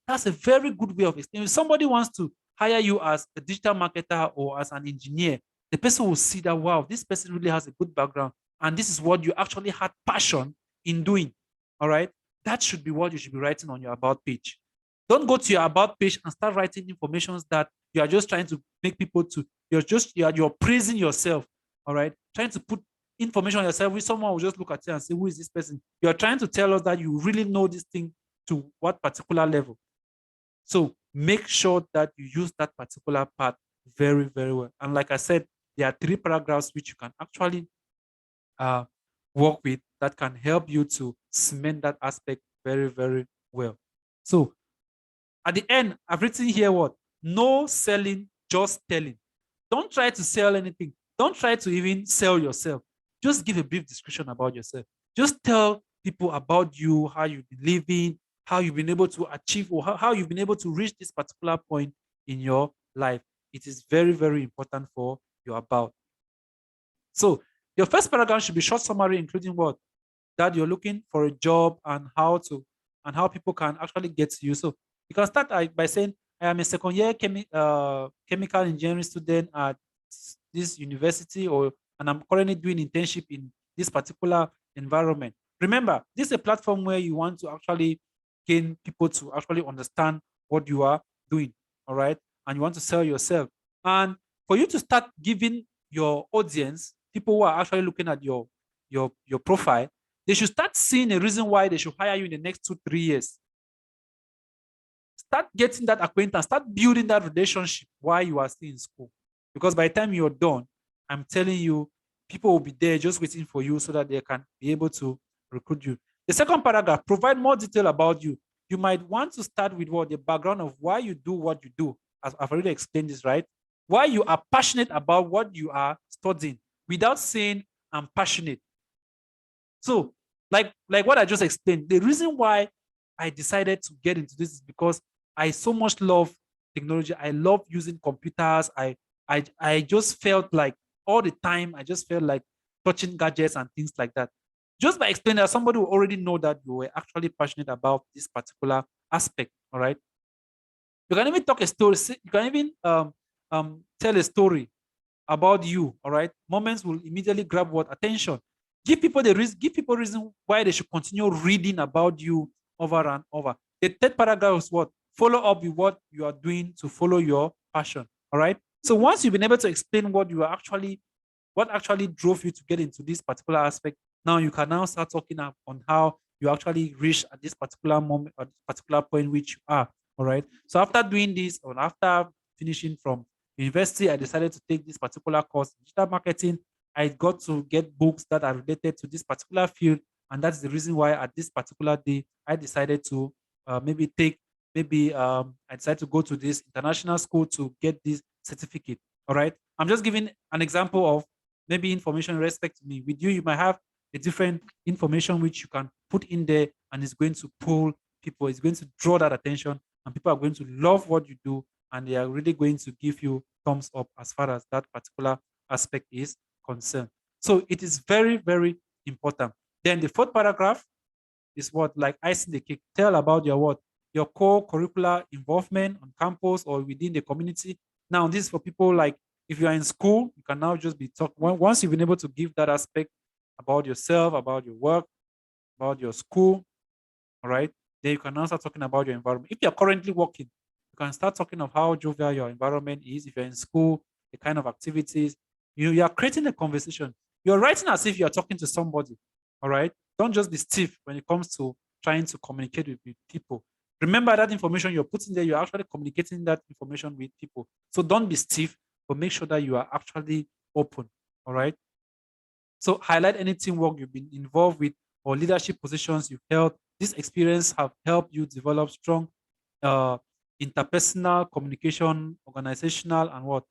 That's a very good way of explaining. If somebody wants to hire you as a digital marketer or as an engineer, the person will see that, wow, this person really has a good background. And this is what you actually had passion in doing. All right. That should be what you should be writing on your about page. Don't go to your about page and start writing information that you are just trying to make people to, you're praising yourself. All right. Trying to put information on yourself, which someone will just look at you and say, who is this person? You're trying to tell us that you really know this thing to what particular level. So make sure that you use that particular part very, very well. And like I said, there are 3 paragraphs which you can actually work with that can help you to cement that aspect very, very well. So at the end, I've written here what? No selling, just telling. Don't try to sell anything. Don't try to even sell yourself. Just give a brief description about yourself. Just tell people about you, how you've been living, how you've been able to achieve, or how you've been able to reach this particular point in your life. It is very, very important for your about. So your first paragraph should be short summary, including what? That you're looking for a job and how people can actually get to you. So you can start by saying, I am a second year chemical engineering student at this university, and I'm currently doing internship in this particular environment. Remember, this is a platform where you want to actually gain people to actually understand what you are doing. All right. And you want to sell yourself. And for you to start giving your audience, people who are actually looking at your profile, they should start seeing a reason why they should hire you in the next 2-3 years. Start getting that acquaintance, start building that relationship while you are still in school. Because by the time you're done, I'm telling you, people will be there just waiting for you so that they can be able to recruit you. The second paragraph, provide more detail about you. You might want to start with what? The background of why you do what you do. As I've already explained this, right? Why you are passionate about what you are studying without saying, I'm passionate. So, like what I just explained, the reason why I decided to get into this is because I so much love technology. I love using computers. I just felt like all the time, I just felt like touching gadgets and things like that. Just by explaining that, somebody will already know that you were actually passionate about this particular aspect. All right. You can even talk a story. You can even tell a story about you. All right. Moments will immediately grab what attention. Give people the reason. Give people reason why they should continue reading about you over and over. The third paragraph is what? Follow up with what you are doing to follow your passion. All right. So once you've been able to explain what actually drove you to get into this particular aspect, now you can now start talking on how you actually reach at this particular moment or this particular point which you are. All right. So after doing this, or after finishing from university, I decided to take this particular course, digital marketing. I got to get books that are related to this particular field. And that's the reason why at this particular day, I decided to I decided to go to this international school to get this certificate. All right. I'm just giving an example of maybe information in respect to me. With you, you might have a different information which you can put in there and it's going to pull people, it's going to draw that attention, and people are going to love what you do, and they are really going to give you thumbs up as far as that particular aspect is concerned. So it is very, very important. Then the fourth paragraph is what, like icing the cake. Tell about your what? Your core curricular involvement on campus or within the community. Now, this is for people like if you are in school, you can now just be talking. Once you've been able to give that aspect about yourself, about your work, about your school, all right, then you can now start talking about your environment. If you're currently working, you can start talking of how jovial your environment is. If you're in school, the kind of activities, you are creating a conversation. You're writing as if you're talking to somebody, all right? Don't just be stiff when it comes to trying to communicate with people. Remember that information you're putting there, you're actually communicating that information with people. So don't be stiff, but make sure that you are actually open, all right? So highlight any teamwork you've been involved with or leadership positions you've held. This experience have helped you develop strong interpersonal communication, organizational, and what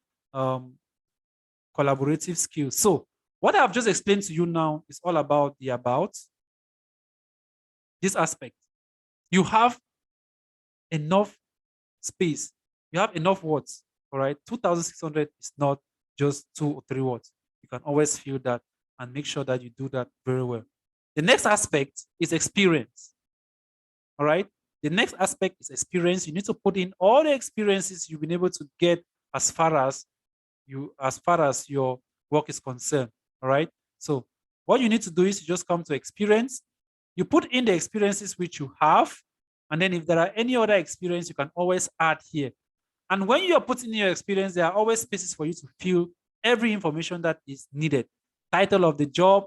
collaborative skills. So what I've just explained to you now is all about this aspect. You have enough space. You have enough words. All right, 2,600 is not just 2 or 3 words. You can always feel that and make sure that you do that very well. The next aspect is experience. All right. The next aspect is experience. You need to put in all the experiences you've been able to get as far as your work is concerned. All right. So what you need to do is you just come to experience. You put in the experiences which you have, and then if there are any other experience, you can always add here. And when you are putting in your experience, there are always spaces for you to fill every information that is needed. Title of the job,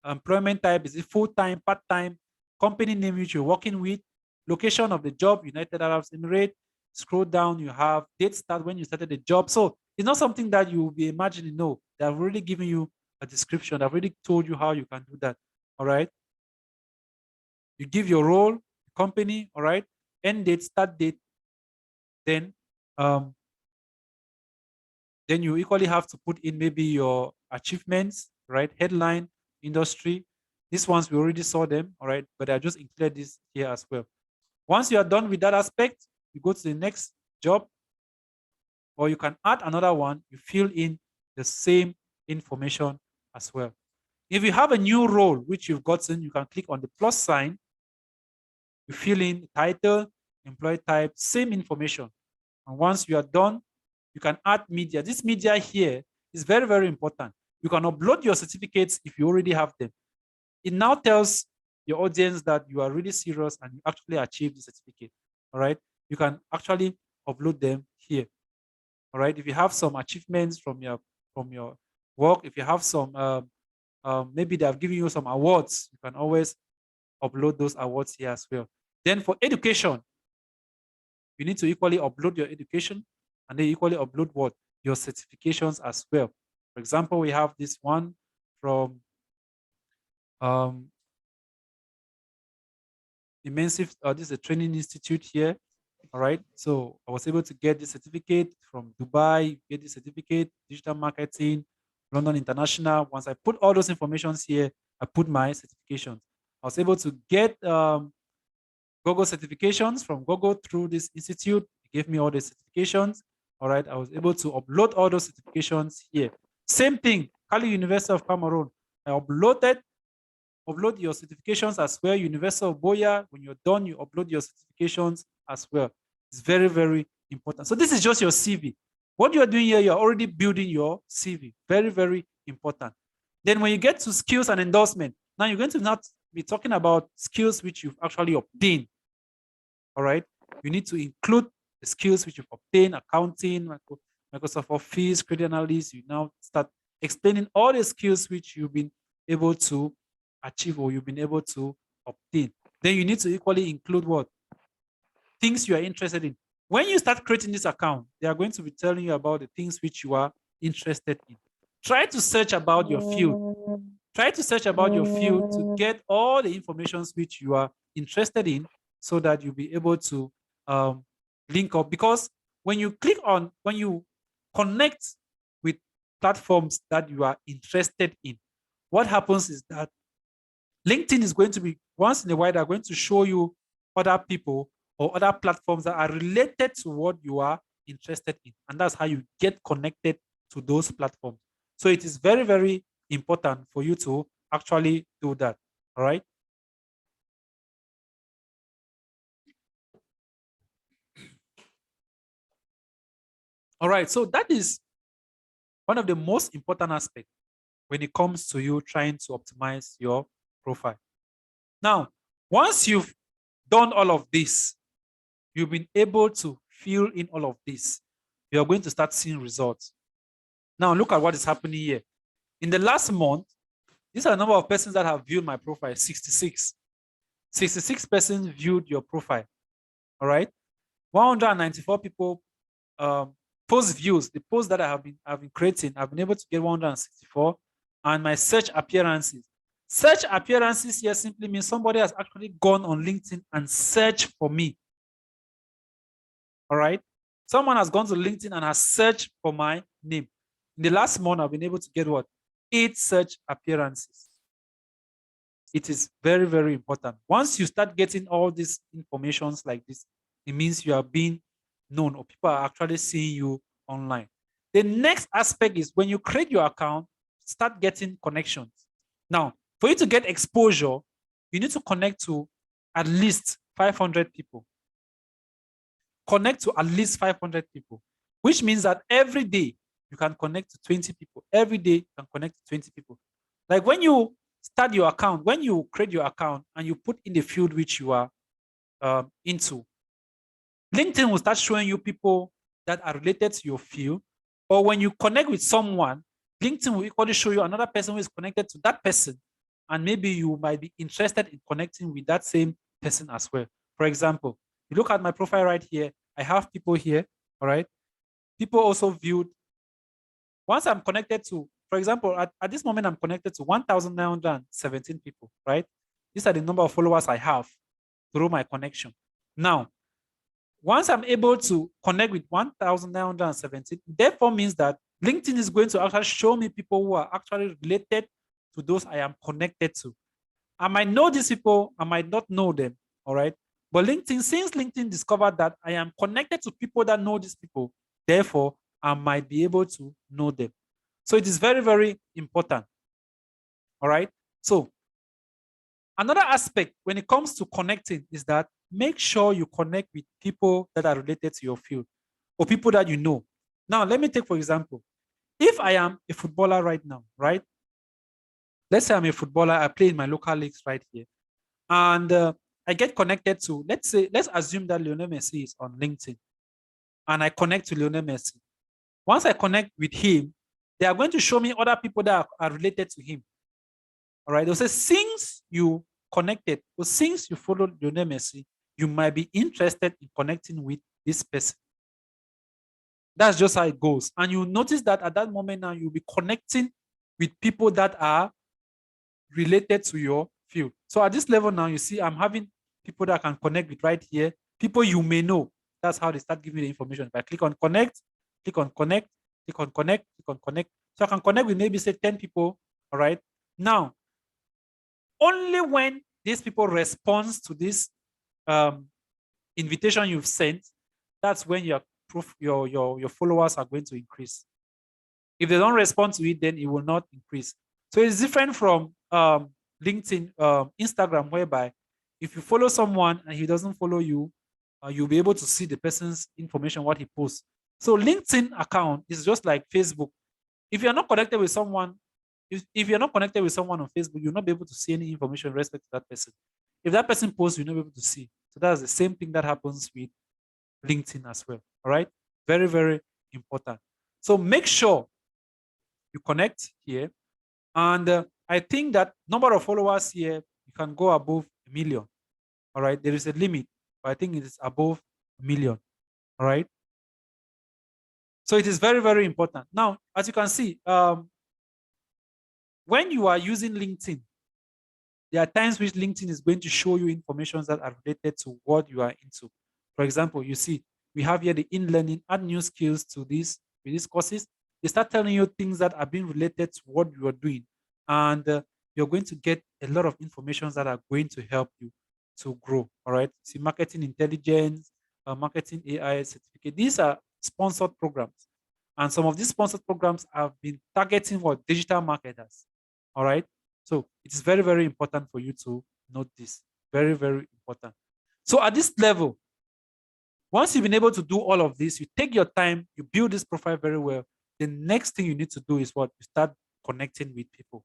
employment type, is it full-time, part-time, company name which you're working with, location of the job, United Arab Emirates. Scroll down, you have date start when you started the job. So it's not something that you will be imagining. No, they have already given you a description. They've already told you how you can do that. All right. You give your role, company, all right, end date, start date. Then you equally have to put in maybe your achievements, right? Headline, industry. These ones we already saw them, all right, but I just included this here as well. Once you are done with that aspect, you go to the next job, or you can add another one. You fill in the same information as well. If you have a new role which you've gotten, you can click on the plus sign. You fill in title, employee type, same information. And once you are done, you can add media. This media here is very, very important. You can upload your certificates if you already have them. It now tells your audience that you are really serious and you actually achieved the certificate. All right. You can actually upload them here. All right. If you have some achievements from your work, if you have some maybe they have given you some awards, you can always upload those awards here as well. Then for education, you need to equally upload your education, and then equally upload what? Your certifications as well. For example, we have this one from Immersive, this is a training institute here. All right. So I was able to get this certificate from Dubai, get this certificate, digital marketing, London International. Once I put all those informations here, I put my certifications. I was able to get Google certifications from Google through this institute. It gave me all the certifications. All right. I was able to upload all those certifications here. Same thing, Kali University of Cameroon. I upload your certifications as well. University of Boya, when you're done, you upload your certifications as well. It's very, very important. So this is just your CV. What you are doing here, you're already building your CV. Very, very important. Then when you get to skills and endorsement, now you're going to not be talking about skills which you've actually obtained. All right. You need to include the skills which you've obtained, accounting, Microsoft Office, credit analysis. You now start explaining all the skills which you've been able to achieve or you've been able to obtain. Then you need to equally include what? Things you are interested in. When you start creating this account, they are going to be telling you about the things which you are interested in. Try to search about your field. Try to search about your field to get all the information which you are interested in so that you'll be able to link up. Because when you connect with platforms that you are interested in, what happens is that LinkedIn is going to be, once in a while, they're going to show you other people or other platforms that are related to what you are interested in. And that's how you get connected to those platforms. So it is very, very important for you to actually do that. All right. All right. So that is one of the most important aspects when it comes to you trying to optimize your profile. Now, once you've done all of this, you've been able to fill in all of this, you're going to start seeing results. Now, look at what is happening here. In the last month, these are the number of persons that have viewed my profile, 66. 66 persons viewed your profile, all right? 194 people post views, the posts that I've been creating, I've been able to get 164, and my search appearances. Search appearances here simply means somebody has actually gone on LinkedIn and searched for me. All right. Someone has gone to LinkedIn and has searched for my name. In the last month, I've been able to get what? 8 search appearances. It is very, very important. Once you start getting all these informations like this, it means you are being known or people are actually seeing you online. The next aspect is when you create your account, start getting connections. Now, for you to get exposure, you need to connect to at least 500 people. Connect to at least 500 people, which means that every day you can connect to 20 people. Every day you can connect to 20 people. Like when you start your account, when you create your account and you put in the field which you are into, LinkedIn will start showing you people that are related to your field. Or when you connect with someone, LinkedIn will equally show you another person who is connected to that person. And maybe you might be interested in connecting with that same person as well. For example, you look at my profile right here, I have people here, all right? People also viewed. Once I'm connected to, for example, at this moment, I'm connected to 1,917 people, right? These are the number of followers I have through my connection. Now, once I'm able to connect with 1,917, therefore means that LinkedIn is going to actually show me people who are actually related to those I am connected to. I might know these people, I might not know them, all right? But LinkedIn, since LinkedIn discovered that I am connected to people that know these people, therefore, I might be able to know them. So it is very, very important, all right? So another aspect when it comes to connecting is that make sure you connect with people that are related to your field or people that you know. Now, let me take, for example, if I am a footballer right now, right? Let's say I'm a footballer, I play in my local leagues right here. And I get connected to, let's assume that Lionel Messi is on LinkedIn and I connect to Lionel Messi. Once I connect with him, they are going to show me other people that are related to him. All right. They'll say, since you connected or since you followed Lionel Messi, you might be interested in connecting with this person. That's just how it goes. And you notice that at that moment now, you'll be connecting with people that are related to your field. So at this level now, you see, I'm having people that I can connect with right here, people you may know. That's how they start giving me the information. If I click on connect, click on connect, click on connect, click on connect. So I can connect with maybe say 10 people, all right? Now, only when these people respond to this invitation you've sent, that's when your followers are going to increase. If they don't respond to it, then it will not increase. So it's different from LinkedIn, Instagram, whereby if you follow someone and he doesn't follow you, you'll be able to see the person's information, what he posts. So LinkedIn account is just like Facebook. If you're not connected with someone, if you're not connected with someone on Facebook, you'll not be able to see any information with respect to that person. If that person posts, you'll not be able to see. So that's the same thing that happens with LinkedIn as well. All right. Very, very important. So make sure you connect here. And I think that number of followers here, you can go above 1 million. All right. There is a limit, but I think it is above 1 million. All right. So it is very, very important. Now, as you can see, when you are using LinkedIn, there are times which LinkedIn is going to show you information that are related to what you are into. For example, you see, we have here the in-learning, add new skills to these courses. They start telling you things that are being related to what you are doing. And you're going to get a lot of information that are going to help you to grow. All right. See, marketing intelligence, marketing AI certificate. These are sponsored programs. And some of these sponsored programs have been targeting what digital marketers. All right. So it is very, very important for you to note this. Very, very important. So at this level, once you've been able to do all of this, you take your time, you build this profile very well. The next thing you need to do is what? You start connecting with people.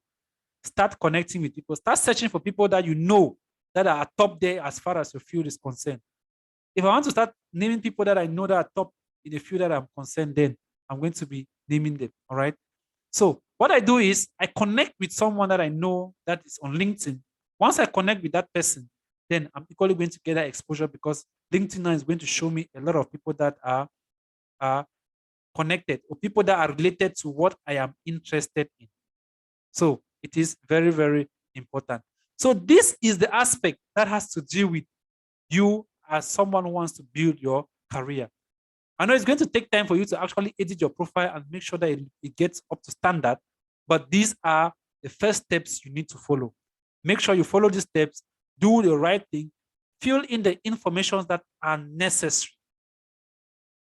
Start connecting with people. Start searching for people that you know that are top there as far as your field is concerned. If I want to start naming people that I know that are top in the field that I'm concerned, then I'm going to be naming them. All right. So what I do is I connect with someone that I know that is on LinkedIn. Once I connect with that person, then I'm equally going to get that exposure because LinkedIn now is going to show me a lot of people that are connected or people that are related to what I am interested in. So it is very, very important. So this is the aspect that has to deal with you as someone who wants to build your career. I know it's going to take time for you to actually edit your profile and make sure that it gets up to standard, but these are the first steps you need to follow. Make sure you follow these steps, do the right thing, fill in the information that are necessary.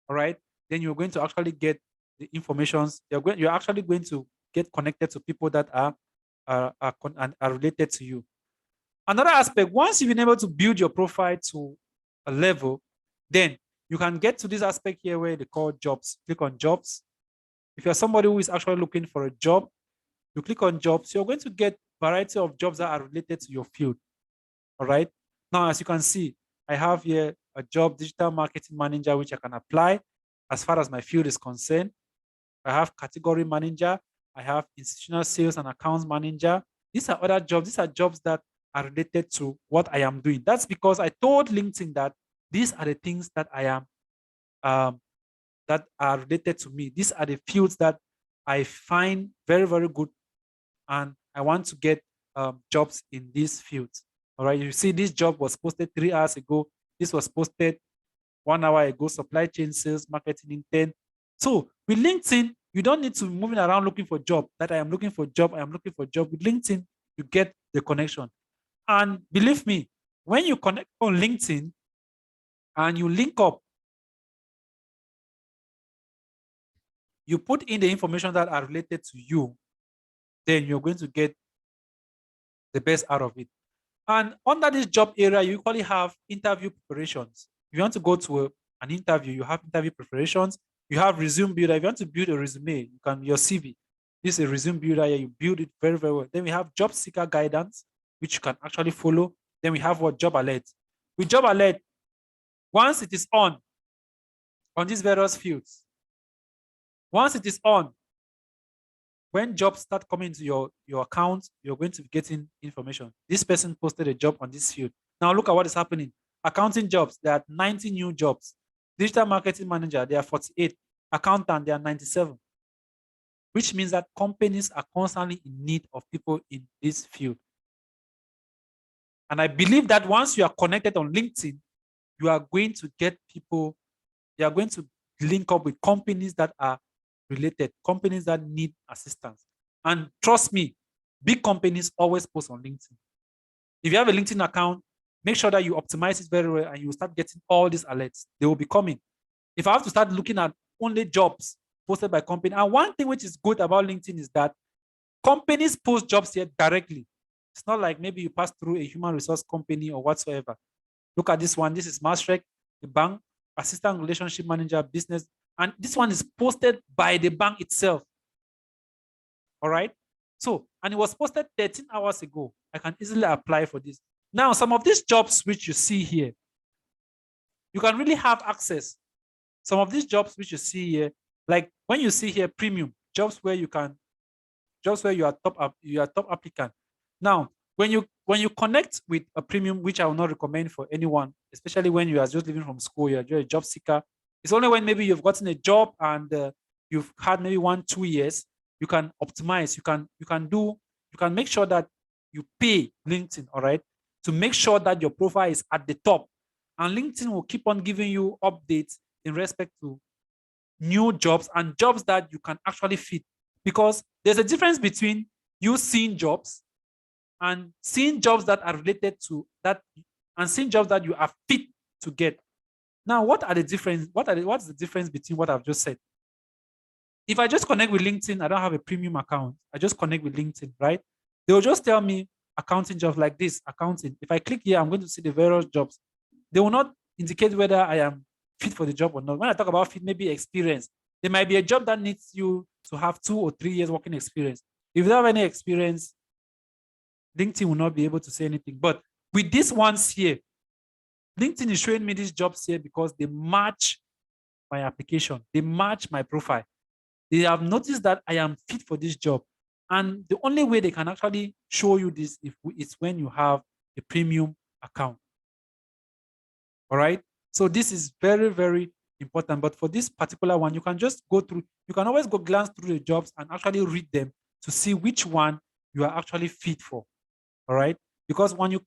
All right. Then you're going to actually get the informations. You're actually going to get connected to people that are related to you. Another aspect, once you've been able to build your profile to a level, then you can get to this aspect here where they call jobs. Click on jobs. If you're somebody who is actually looking for a job, you click on jobs, you're going to get a variety of jobs that are related to your field. All right. Now, as you can see, I have here a job, digital marketing manager, which I can apply as far as my field is concerned. I have category manager. I have institutional sales and accounts manager. These are other jobs. These are jobs that are related to what I am doing. That's because I told LinkedIn that these are the things that I am, that are related to me. These are the fields that I find very, very good. And I want to get jobs in these fields. All right. You see, this job was posted 3 hours ago. This was posted 1 hour ago, supply chain sales, marketing intern. So with LinkedIn, you don't need to be moving around looking for job. That I am looking for job, I am looking for job. With LinkedIn, you get the connection. And believe me, when you connect on LinkedIn and you link up, you put in the information that are related to you, then you're going to get the best out of it. And under this job area, you equally have interview preparations. If you want to go to an interview, you have interview preparations. You have resume builder. If you want to build a resume, you can your CV. This is a resume builder. You build it very, very well. Then we have job seeker guidance, which you can actually follow. Then we have what job alert. With job alert, once it is on these various fields, once it is on, when jobs start coming into your account, you're going to be getting information. This person posted a job on this field. Now look at what is happening. Accounting jobs, there are 90 new jobs. Digital marketing manager, there are 48. Accountant, there are 97. Which means that companies are constantly in need of people in this field. And I believe that once you are connected on LinkedIn, you are going to get people, you are going to link up with companies that are related, companies that need assistance. And trust me, big companies always post on LinkedIn. If you have a LinkedIn account, make sure that you optimize it very well and you start getting all these alerts. They will be coming. If I have to start looking at only jobs posted by company, and one thing which is good about LinkedIn is that companies post jobs here directly. It's not like maybe you pass through a human resource company or whatsoever. Look at this one. This is Maastricht. the bank, assistant relationship manager, business, and this one is posted by the bank itself. All right. So, and it was posted 13 hours ago. I can easily apply for this. Now, some of these jobs which you see here, you can really have access. Some of these jobs which you see here, like when you see here premium, jobs where you are top applicant. Now, when you connect with a premium, which I will not recommend for anyone, especially when you are just leaving from school, you're just a job seeker. It's only when maybe you've gotten a job and you've had maybe 1-2 years, you can optimize. You can make sure that you pay LinkedIn, all right, to make sure that your profile is at the top, and LinkedIn will keep on giving you updates in respect to new jobs and jobs that you can actually fit. Because there's a difference between you seeing jobs and seeing jobs that are related to that, and seeing jobs that you are fit to get. Now, what are the difference? What's the difference between what I've just said? If I just connect with LinkedIn, I don't have a premium account. I just connect with LinkedIn, right? They will just tell me accounting jobs like this, accounting. If I click here, I'm going to see the various jobs. They will not indicate whether I am fit for the job or not. When I talk about fit, maybe experience. There might be a job that needs you to have 2 or 3 years working experience. If you don't have any experience, LinkedIn will not be able to say anything. But with these ones here, LinkedIn is showing me these jobs here because they match my application. They match my profile. They have noticed that I am fit for this job. And the only way they can actually show you this is when you have a premium account. All right. So this is very, very important. But for this particular one, you can just go through, you can always go glance through the jobs and actually read them to see which one you are actually fit for. All right. Because once you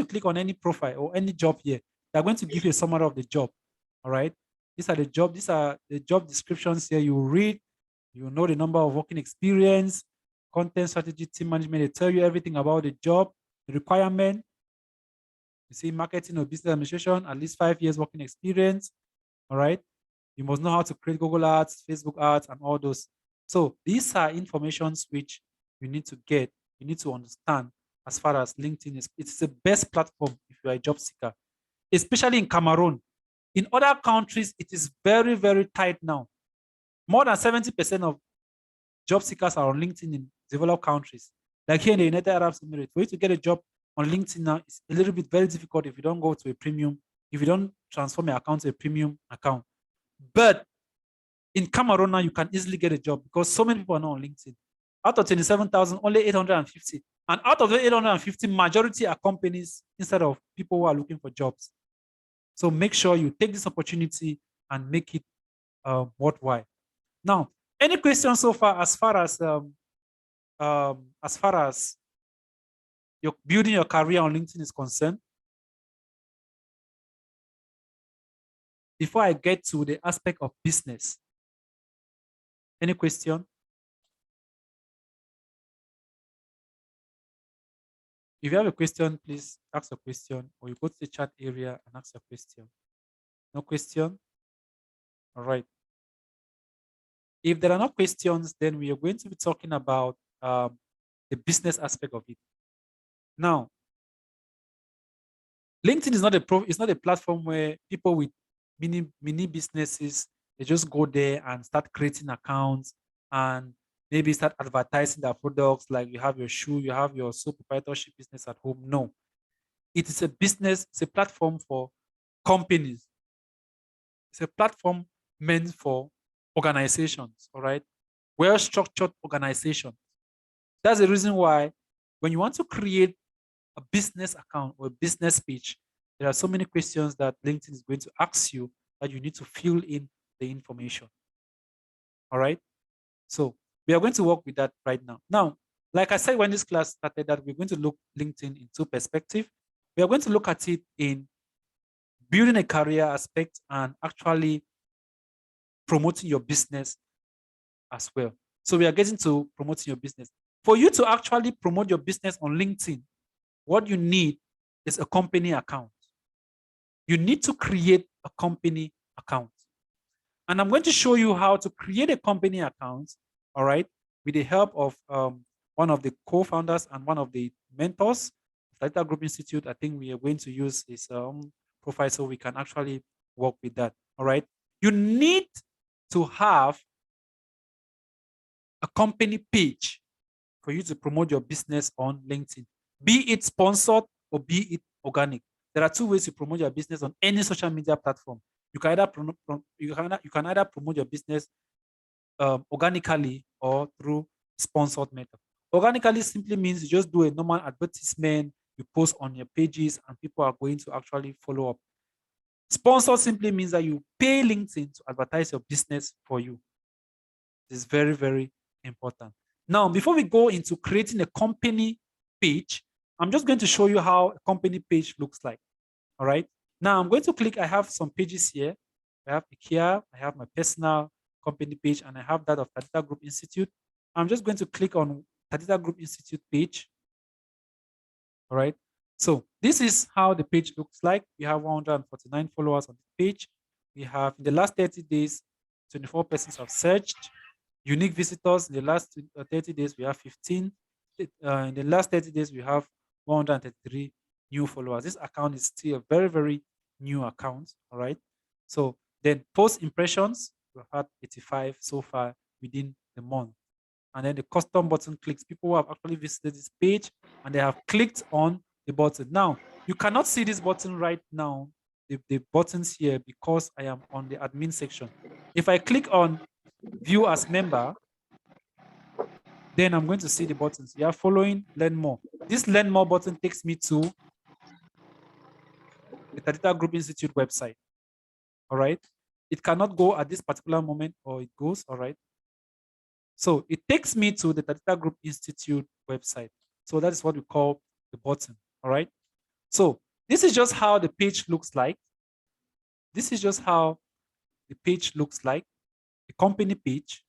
click on any profile or any job here, they're going to give you a summary of the job. All right. These are the job descriptions here. You read, you know the number of working experience, content strategy, team management. They tell you everything about the job, the requirement. You see, marketing or business administration, at least 5 years working experience. All right. You must know how to create Google Ads, Facebook ads, and all those. So these are informations which you need to get, you need to understand as far as LinkedIn is. It's the best platform if you are a job seeker, especially in Cameroon. In other countries, it is very, very tight now. More than 70% of job seekers are on LinkedIn in developed countries. Like here in the United Arab Emirates, for you to get a job on LinkedIn now, it's a little bit very difficult if you don't go to a premium, if you don't transform your account to a premium account. But in Cameroon now, you can easily get a job because so many people are now on LinkedIn. Out of 27,000, only 850. And out of the 850, majority are companies instead of people who are looking for jobs. So make sure you take this opportunity and make it worthwhile. Now, any questions so far as far as you're building your career on LinkedIn is concerned? Before I get to the aspect of business, any question? If you have a question, please ask a question, or you go to the chat area and ask a question. No question? All right. If there are no questions, then we are going to be talking about the business aspect of it. Now, LinkedIn is not a platform where people with mini businesses, they just go there and start creating accounts and maybe start advertising their products. Like you have your shoe, you have your sole proprietorship business at home. No, it is a business. It's a platform for companies. It's a platform meant for organizations. All right, well-structured organizations. That's the reason why when you want to create a business account or a business page, there are so many questions that LinkedIn is going to ask you that you need to fill in the information. All right. So we are going to work with that right now. Now, like I said, when this class started, that we're going to look LinkedIn in two perspectives. We are going to look at it in building a career aspect and actually promoting your business as well. So we are getting to promoting your business. For you to actually promote your business on LinkedIn, what you need is a company account. You need to create a company account. And I'm going to show you how to create a company account, all right, with the help of one of the co-founders and one of the mentors, Untitled Group Institute. I think we are going to use his profile so we can actually work with that. All right. You need to have a company page for you to promote your business on LinkedIn, be it sponsored or be it organic. There are two ways to promote your business on any social media platform. You can either promote your business organically or through sponsored method. Organically simply means you just do a normal advertisement, you post on your pages, and people are going to actually follow up. Sponsored simply means that you pay LinkedIn to advertise your business for you. This is very, very important. Now, before we go into creating a company page, I'm just going to show you how a company page looks like. All right. Now I'm going to click. I have some pages here. I have IKEA, I have my personal company page, and I have that of Tadita Group Institute. I'm just going to click on Tadita Group Institute page. All right. So this is how the page looks like. We have 149 followers on the page. We have in the last 30 days, 24 persons have searched. Unique visitors in the last 30 days, we have 15. In the last 30 days, we have 133 new followers. This account is still a very, very new account. All right. So then post impressions, we've had 85 so far within the month. And then the custom button clicks, people who have actually visited this page and they have clicked on the button. Now, you cannot see this button right now, the buttons here, because I am on the admin section. If I click on view as member, then I'm going to see the buttons. You are following, learn more. This learn more button takes me to the Tadita Group Institute website. All right. It cannot go at this particular moment, or it goes. All right. So it takes me to the Tadita Group Institute website. So that is what we call the button. All right. So this is just how the page looks like. This is just how the page looks like, the company page.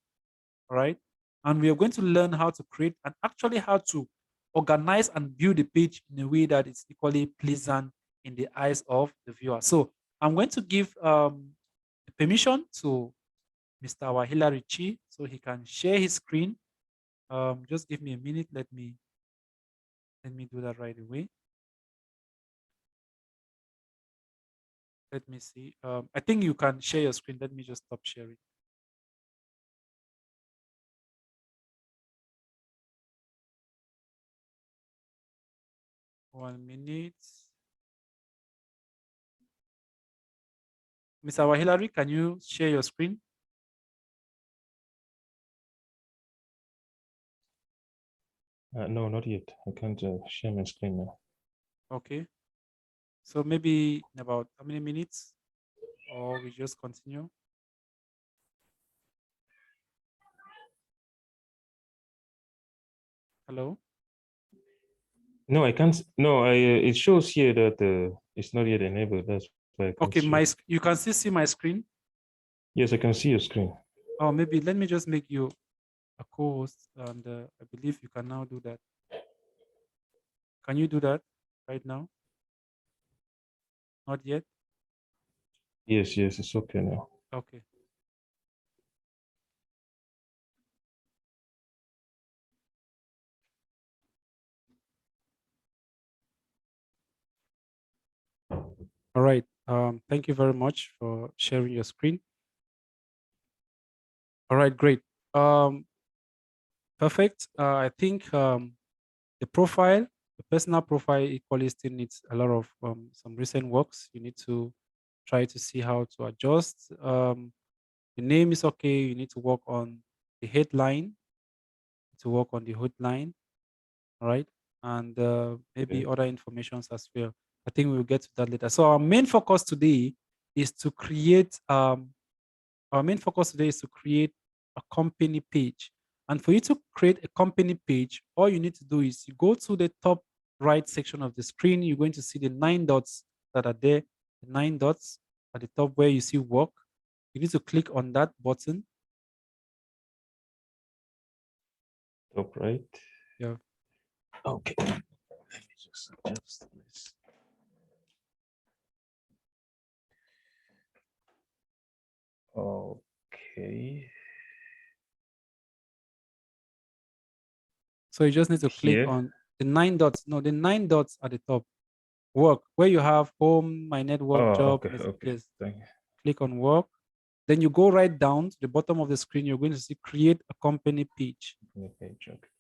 All right. And we are going to learn how to create and actually how to organize and build the page in a way that is equally pleasant in the eyes of the viewer. So I'm going to give permission to Mr. Wahila Chi so he can share his screen. Just give me a minute. Let me do that right away. Let me see. I think you can share your screen. Let me just stop sharing. One minute. Mr. Wahilari, can you share your screen? No, not yet. I can't share my screen now. Okay. So maybe in about how many minutes? Or we just continue? Hello? No, I can't. No, it shows here that it's not yet enabled. That's why I can't Okay, see. you can still see my screen? Yes, I can see your screen. Oh, maybe let me just make you a co-host, and I believe you can now do that. Can you do that right now? Not yet? Yes, it's okay now. Okay. All right. Thank you very much for sharing your screen. All right, great. Perfect. I think the profile, the personal profile equally still needs a lot of some recent works. You need to try to see how to adjust. The name is okay. You need to work on the headline, to work on the headline, all right? And maybe other informations as well. I think we'll get to that later. So our main focus today is to create a company page. And for you to create a company page, all you need to do is you go to the top right section of the screen. You're going to see the 9 dots that are there, the 9 dots at the top where you see work. You need to click on that button. Top right. Yeah. Okay. Let me just adjust this. Okay. So you just need to click Here. on the 9 dots. No, the 9 dots at the top. Work, where you have home, my network, Oh, job. okay, okay. Yes. Thank you. Click on work. Then you go right down to the bottom of the screen. You're going to see create a company page. New page, okay.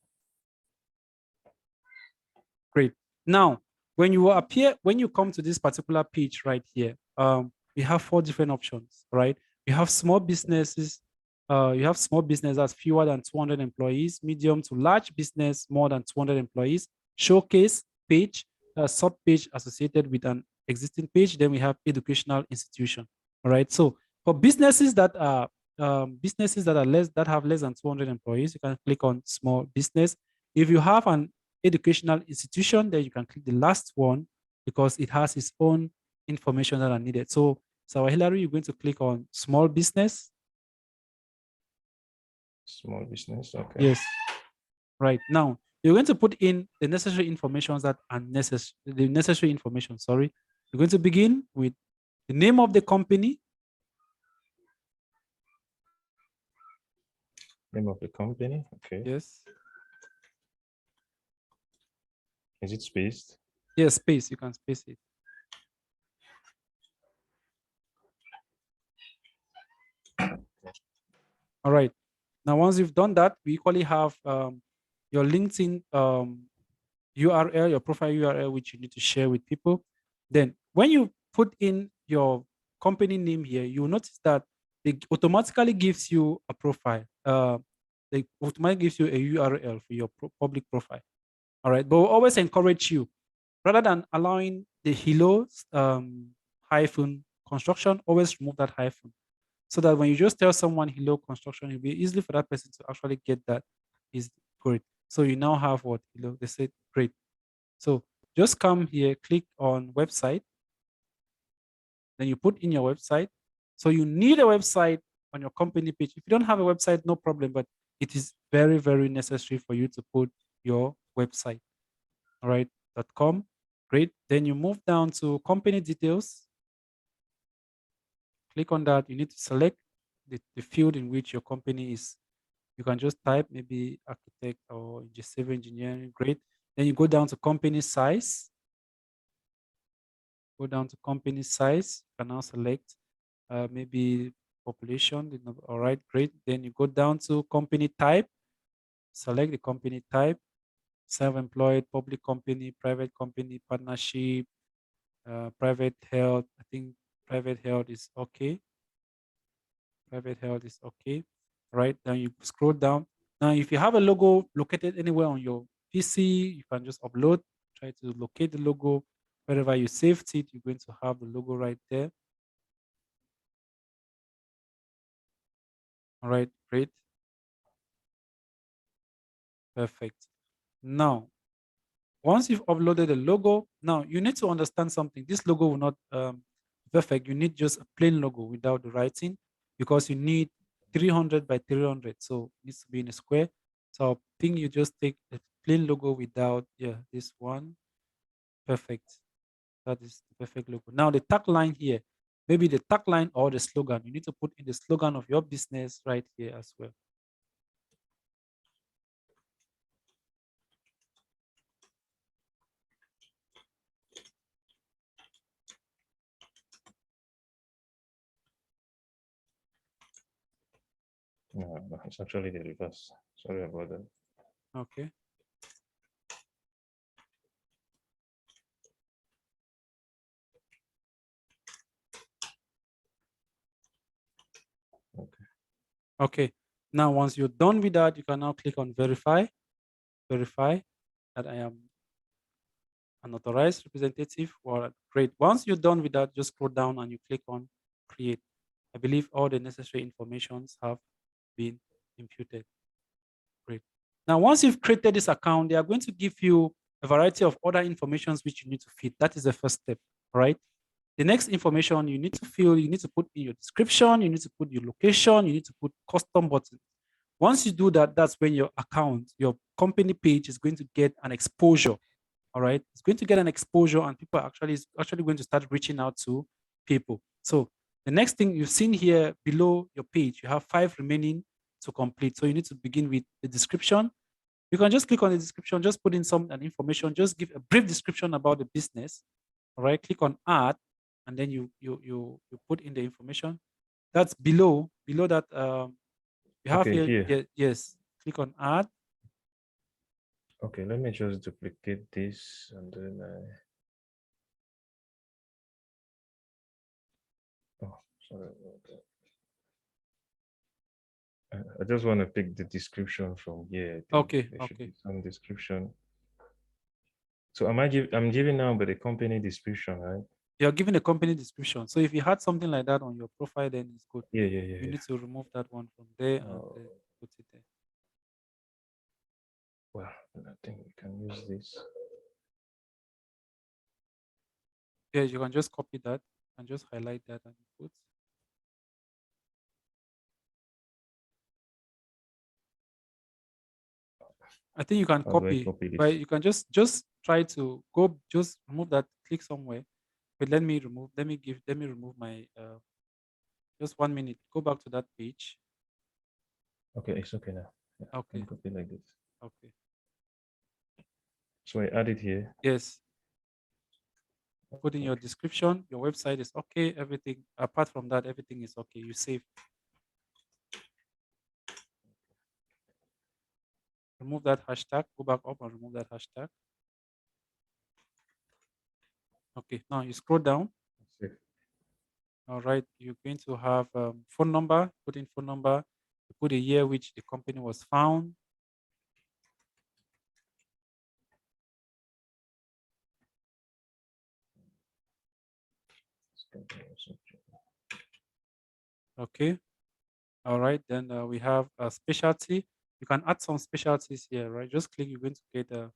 Great. Now, when you come to this particular page right here, we have 4 different options, right? We have small businesses. You have small business that's fewer than 200 employees, medium to large business, more than 200 employees, showcase page, a sub page associated with an existing page. Then we have educational institution. All right. So for businesses that are that have less than 200 employees, you can click on small business. If you have an educational institution, then you can click the last one because it has its own information that are needed. So, Hillary, you're going to click on small business. Small business, okay. Yes. Right. Now, you're going to put in the necessary information that are necessary, the necessary information, sorry. You're going to begin with the name of the company. Name of the company, okay. Yes. Is it spaced? Yes, space. You can space it. All right. Now, once you've done that, we equally have your LinkedIn URL, your profile URL, which you need to share with people. Then when you put in your company name here, you'll notice that it automatically gives you a profile. It automatically gives you a URL for your public profile. All right. But we'll always encourage you, rather than allowing the hello hyphen construction, always remove that hyphen. So that when you just tell someone hello construction, it'll be easy for that person to actually get that is great. So you now have what hello, they said great. So just come here, click on website, then you put in your website. So you need a website on your company page. If you don't have a website, no problem, but it is very, very necessary for you to put your website. All right, .com, great. Then you move down to company details. Click on that. You need to select the field in which your company is. You can just type maybe architect or just civil engineering, great. Then you go down to company size. Go down to company size. You can now select maybe population. All right, great. Then you go down to company type. Select the company type. Self-employed, public company, private company, partnership, private health. I think private health is okay. Private health is okay. Right. Then you scroll down. Now, if you have a logo located anywhere on your PC, you can just upload, try to locate the logo. Wherever you saved it, you're going to have the logo right there. All right, great. Perfect. Now, once you've uploaded the logo, now you need to understand something. This logo will not perfect. You need just a plain logo without the writing because you need 300 by 300. So it needs to be in a square. So I think you just take a plain logo without, yeah, this one. Perfect. That is the perfect logo. Now the tagline here, maybe the tagline or the slogan, you need to put in the slogan of your business right here as well. No, it's actually the reverse. Sorry about that. Okay. Okay. Okay. Now, once you're done with that, you can now click on verify. Verify that I am an authorized representative. Well, great. Once you're done with that, just scroll down and you click on create. I believe all the necessary informations have been imputed. Great. Now, once you've created this account, they are going to give you a variety of other informations which you need to feed. That is the first step, right? The next information you need to fill, you need to put in your description, you need to put your location, you need to put custom buttons. Once you do that, that's when your account, your company page is going to get an exposure. All right. It's going to get an exposure and people are actually going to start reaching out to people. So the next thing you've seen here below your page, you have 5 remaining to complete. So you need to begin with the description. You can just click on the description, just put in some information, just give a brief description about the business. All right, click on add, and then you put in the information. That's below that. You have Okay, here. here. Yes. Click on add. Okay, let me just duplicate this and then oh, sorry about that. I just want to pick the description from here. I think Okay. there should Okay. be some description. So I'm giving now but the company description, right? You're giving a company description. So if you had something like that on your profile, then it's good. Yeah. You need to remove that one from there and Oh. put it there. Well, I think we can use this. Yeah, you can just copy that and just highlight that and put. I think you can How do I copy, copy but this? you can just try to go, just remove that, click somewhere. But let me remove my just 1 minute. Go back to that page. Okay, it's okay now. Yeah, I Okay. can copy like this. Okay. So I add it here. Yes. Put in your Okay. description. Your website is okay. Everything apart from that, everything is okay. You save. Remove that hashtag. Go back up and remove that hashtag. Okay. Now you scroll down. Save. All right. You're going to have phone number. Put in phone number. You put a year which the company was found. Okay. All right. Then we have a specialty. You can add some specialties here, right? Just click. You're going to get a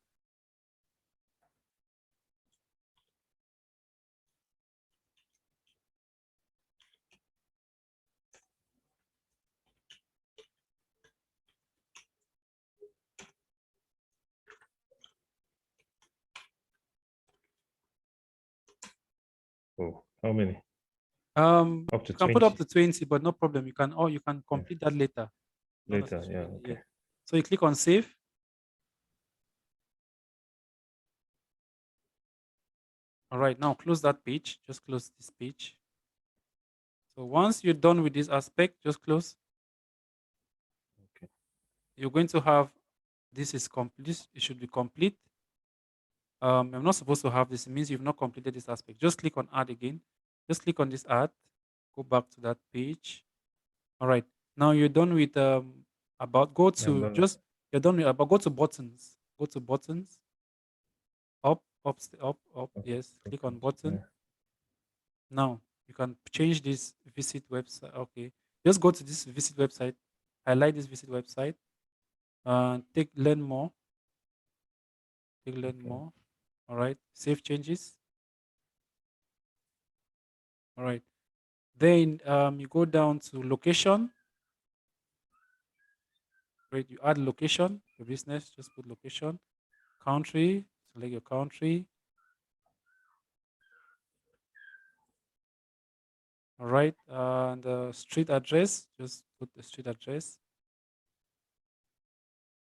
Oh, how many? Up to you can put up 20. to 20, but no problem. You can complete that later. Not Later, yeah, necessarily, okay. So you click on save. All right, now close that page. Just close this page. So once you're done with this aspect, just close. Okay. You're going to have this is complete. It should be complete. I'm not supposed to have this. It means you've not completed this aspect. Just click on add again. Just click on this add. Go back to that page. All right. Now you're done with about. Go Yeah, I'm to done. you're done with about. Go to buttons. Go to buttons. Up, up. Okay. Yes. Click on Okay. button. Yeah. Now you can change this visit website. Okay. Just go to this visit website. Highlight this visit website. Take learn more. Take learn Okay. more. All right. Save changes. All right. Then you go down to location. Right. You add location. Your business. Just put location. Country. Select your country. All right. And the street address. Just put the street address.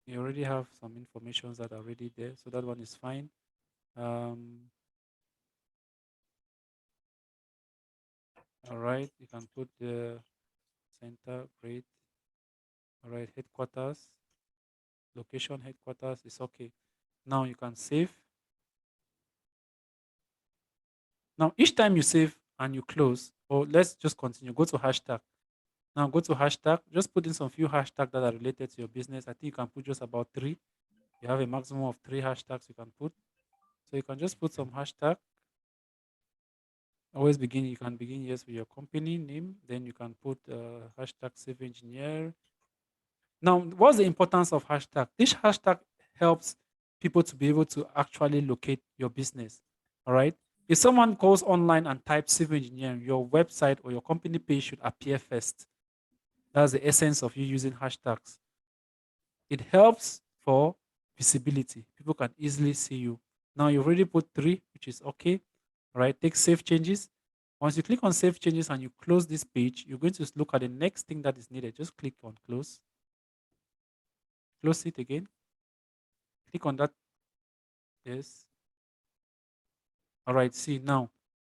You already have some informations that are already there, so that one is fine. All right, you can put the center, great. All right, headquarters, location, headquarters is okay. Now you can save. Now each time you save and you close, or let's just continue, go to hashtag. Now go to hashtag, just put in some few hashtags that are related to your business. I think you can put just about 3. You have a maximum of 3 hashtags you can put. So you can just put some hashtag. Always begin, you can begin yes with your company name, then you can put hashtag save engineer. Now, what's the importance of hashtag? This hashtag helps people to be able to actually locate your business. All right. If someone goes online and types civil engineering, your website or your company page should appear first. That's the essence of you using hashtags. It helps for visibility. People can easily see you. Now you've already put 3, which is okay. All right. Take save changes. Once you click on save changes and you close this page, you're going to look at the next thing that is needed. Just click on close. Close it again. Click on that. Yes. All right, see now,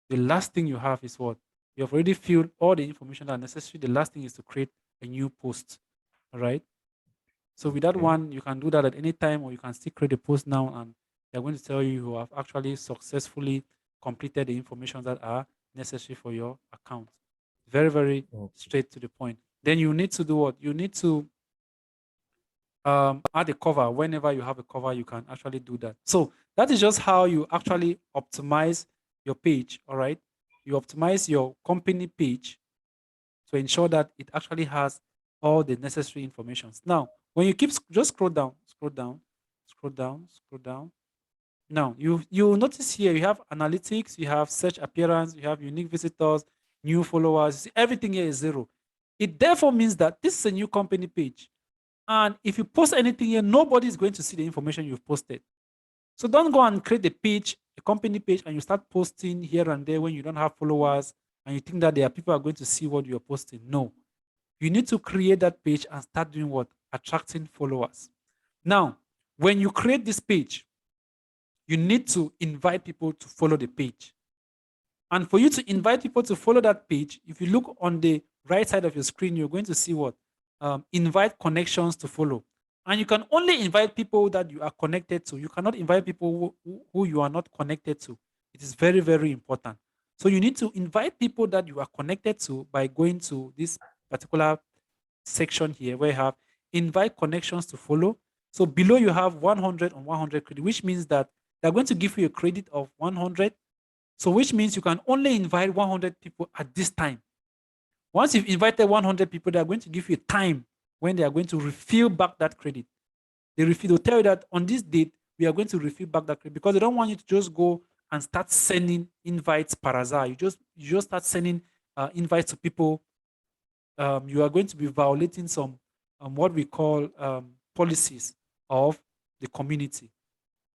the last thing you have is what? You have already filled all the information that are necessary. The last thing is to create a new post. All right. So with that Okay. one, you can do that at any time, or you can still create a post now, and they're going to tell you you have actually successfully completed the information that are necessary for your account. Very, very Okay. straight to the point. Then you need to do what? You need to add a cover. Whenever you have a cover, you can actually do that. So that is just how you actually optimize your page. All right. You optimize your company page to ensure that it actually has all the necessary information. Now, when you keep just scroll down, scroll down, scroll down, scroll down. Now you notice here you have analytics, you have search appearance, you have unique visitors, new followers. See, everything here is zero. It therefore means that this is a new company page. And if you post anything here, nobody is going to see the information you've posted. So don't go and create a page, a company page, and you start posting here and there when you don't have followers and you think that there are people who are going to see what you're posting. No. You need to create that page and start doing what? Attracting followers. Now, when you create this page, you need to invite people to follow the page. And for you to invite people to follow that page, if you look on the right side of your screen, you're going to see what? Invite connections to follow. And you can only invite people that you are connected to. You cannot invite people who you are not connected to. It is very, very important. So you need to invite people that you are connected to by going to this particular section here where you have invite connections to follow. So below you have 100 on 100 credit, which means that they're going to give you a credit of 100. So which means you can only invite 100 people at this time. Once you've invited 100 people, they're going to give you a time when they are going to refill back that credit. They'll tell you that on this date, we are going to refill back that credit because they don't want you to just go and start sending invites paraza. You just start sending invites to people. You are going to be violating some what we call policies of the community.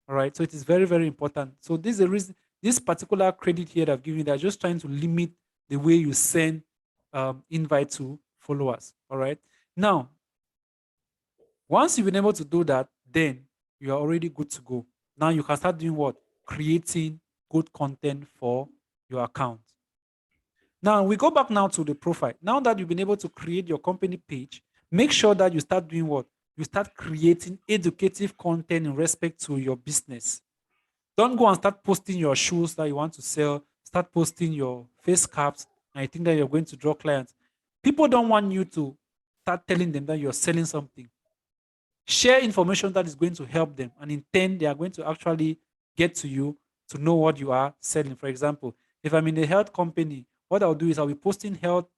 All right. So it is very, very important. So this is the reason this particular credit here that I've given you, they're just trying to limit the way you send invite to followers. All right. Now, once you've been able to do that, then you are already good to go. Now you can start doing what? Creating good content for your account. Now we go back now to the profile. Now that you've been able to create your company page, make sure that you start doing what? You start creating educative content in respect to your business. Don't go and start posting your shoes that you want to sell, start posting your face caps, and you think that you're going to draw clients. People don't want you to start telling them that you're selling something. Share information that is going to help them, and in turn, they are going to actually get to you to know what you are selling. For example, if I'm in a health company, what I'll do is I'll be posting I'll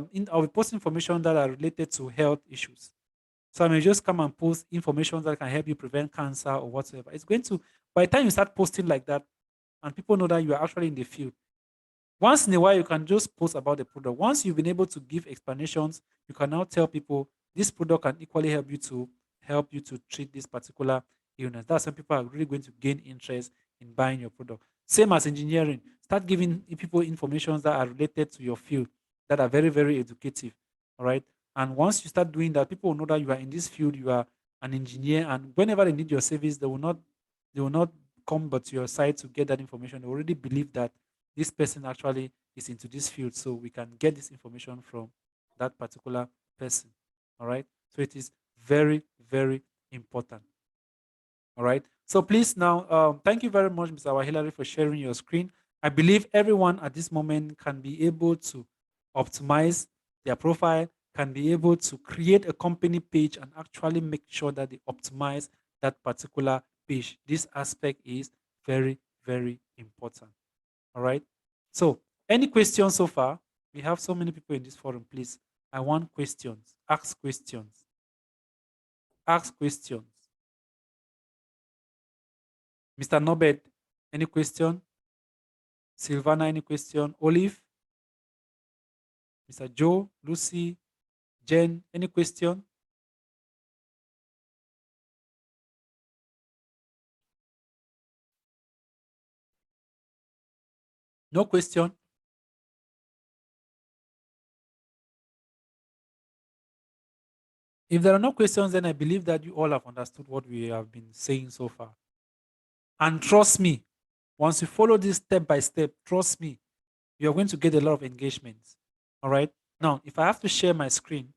be posting information that are related to health issues. So I may just come and post information that can help you prevent cancer or whatsoever. It's going to, by the time you start posting like that, and people know that you are actually in the field, once in a while you can just post about the product. Once you've been able to give explanations, you can now tell people this product can equally help you to treat this particular illness. That's when people are really going to gain interest in buying your product. Same as engineering. Start giving people information that are related to your field that are very, very educative. All right. And once you start doing that, people will know that you are in this field, you are an engineer, and whenever they need your service, they will not come but to your site to get that information. They already believe that this person actually is into this field, so we can get this information from that particular person. All right. So it is very, very important. All right. So please now, thank you very much, Mr. Awahilari, for sharing your screen. I believe everyone at this moment can be able to optimize their profile, can be able to create a company page and actually make sure that they optimize that particular page. This aspect is very, very important. All right. So, any questions so far? We have so many people in this forum. Please, I want questions. Ask questions. Ask questions. Mr. Nobed, any question? Silvana, any question? Olive, Mr. Joe, Lucy, Jen, any question? No question? If there are no questions, then I believe that you all have understood what we have been saying so far. And trust me, Once you follow this step by step, trust me, you're going to get a lot of engagements. All right. Now, if I have to share my screen,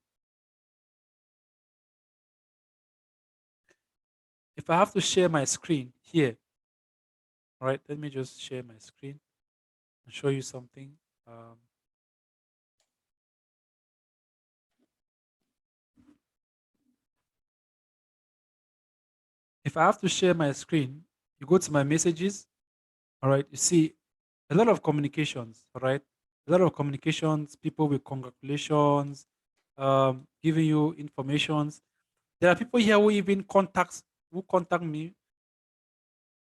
here, all right, let me just share my screen and show you something. Um, if I have to share my screen, you go to my messages, all right, you see a lot of communications, all right, a lot of communications, people with congratulations, giving you informations. There are people here who contact me.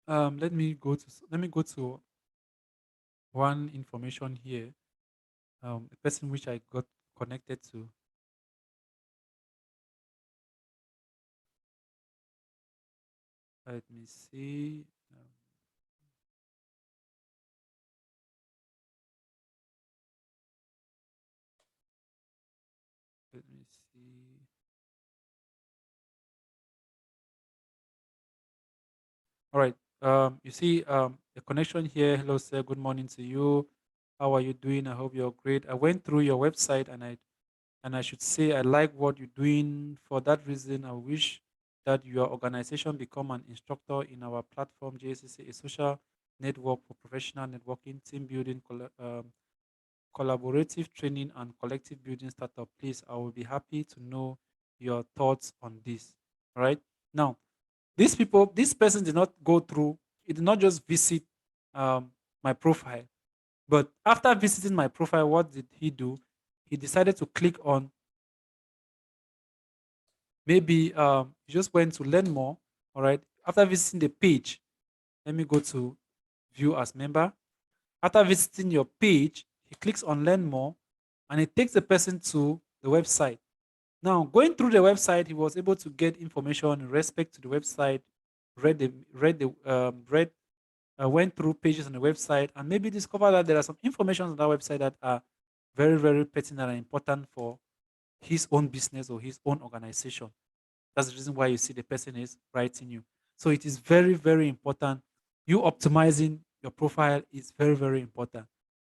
Let me go to one information here. The person which I got connected to. Let me see. Let me see. All right. You see the connection here. Hello, sir. Good morning to you. How are you doing? I hope you're great. I went through your website and I should say I like what you're doing. For that reason, I wish that your organization become an instructor in our platform, JCC, a social network for professional networking, team building, collaborative training, and collective building startup. Please, I will be happy to know your thoughts on this. All right. Now, this person did not go through, he did not just visit my profile, but after visiting my profile, what did he do? He decided to click on, maybe he just went to learn more. All right. After visiting the page, let me go to view as member. After visiting your page, he clicks on learn more and it takes the person to the website. Now, going through the website, he was able to get information in respect to the website, went through pages on the website, and maybe discovered that there are some information on that website that are very, very pertinent and important for his own business or his own organization. That's the reason why you see the person is writing you. So it is very, very important. You optimizing your profile is very, very important.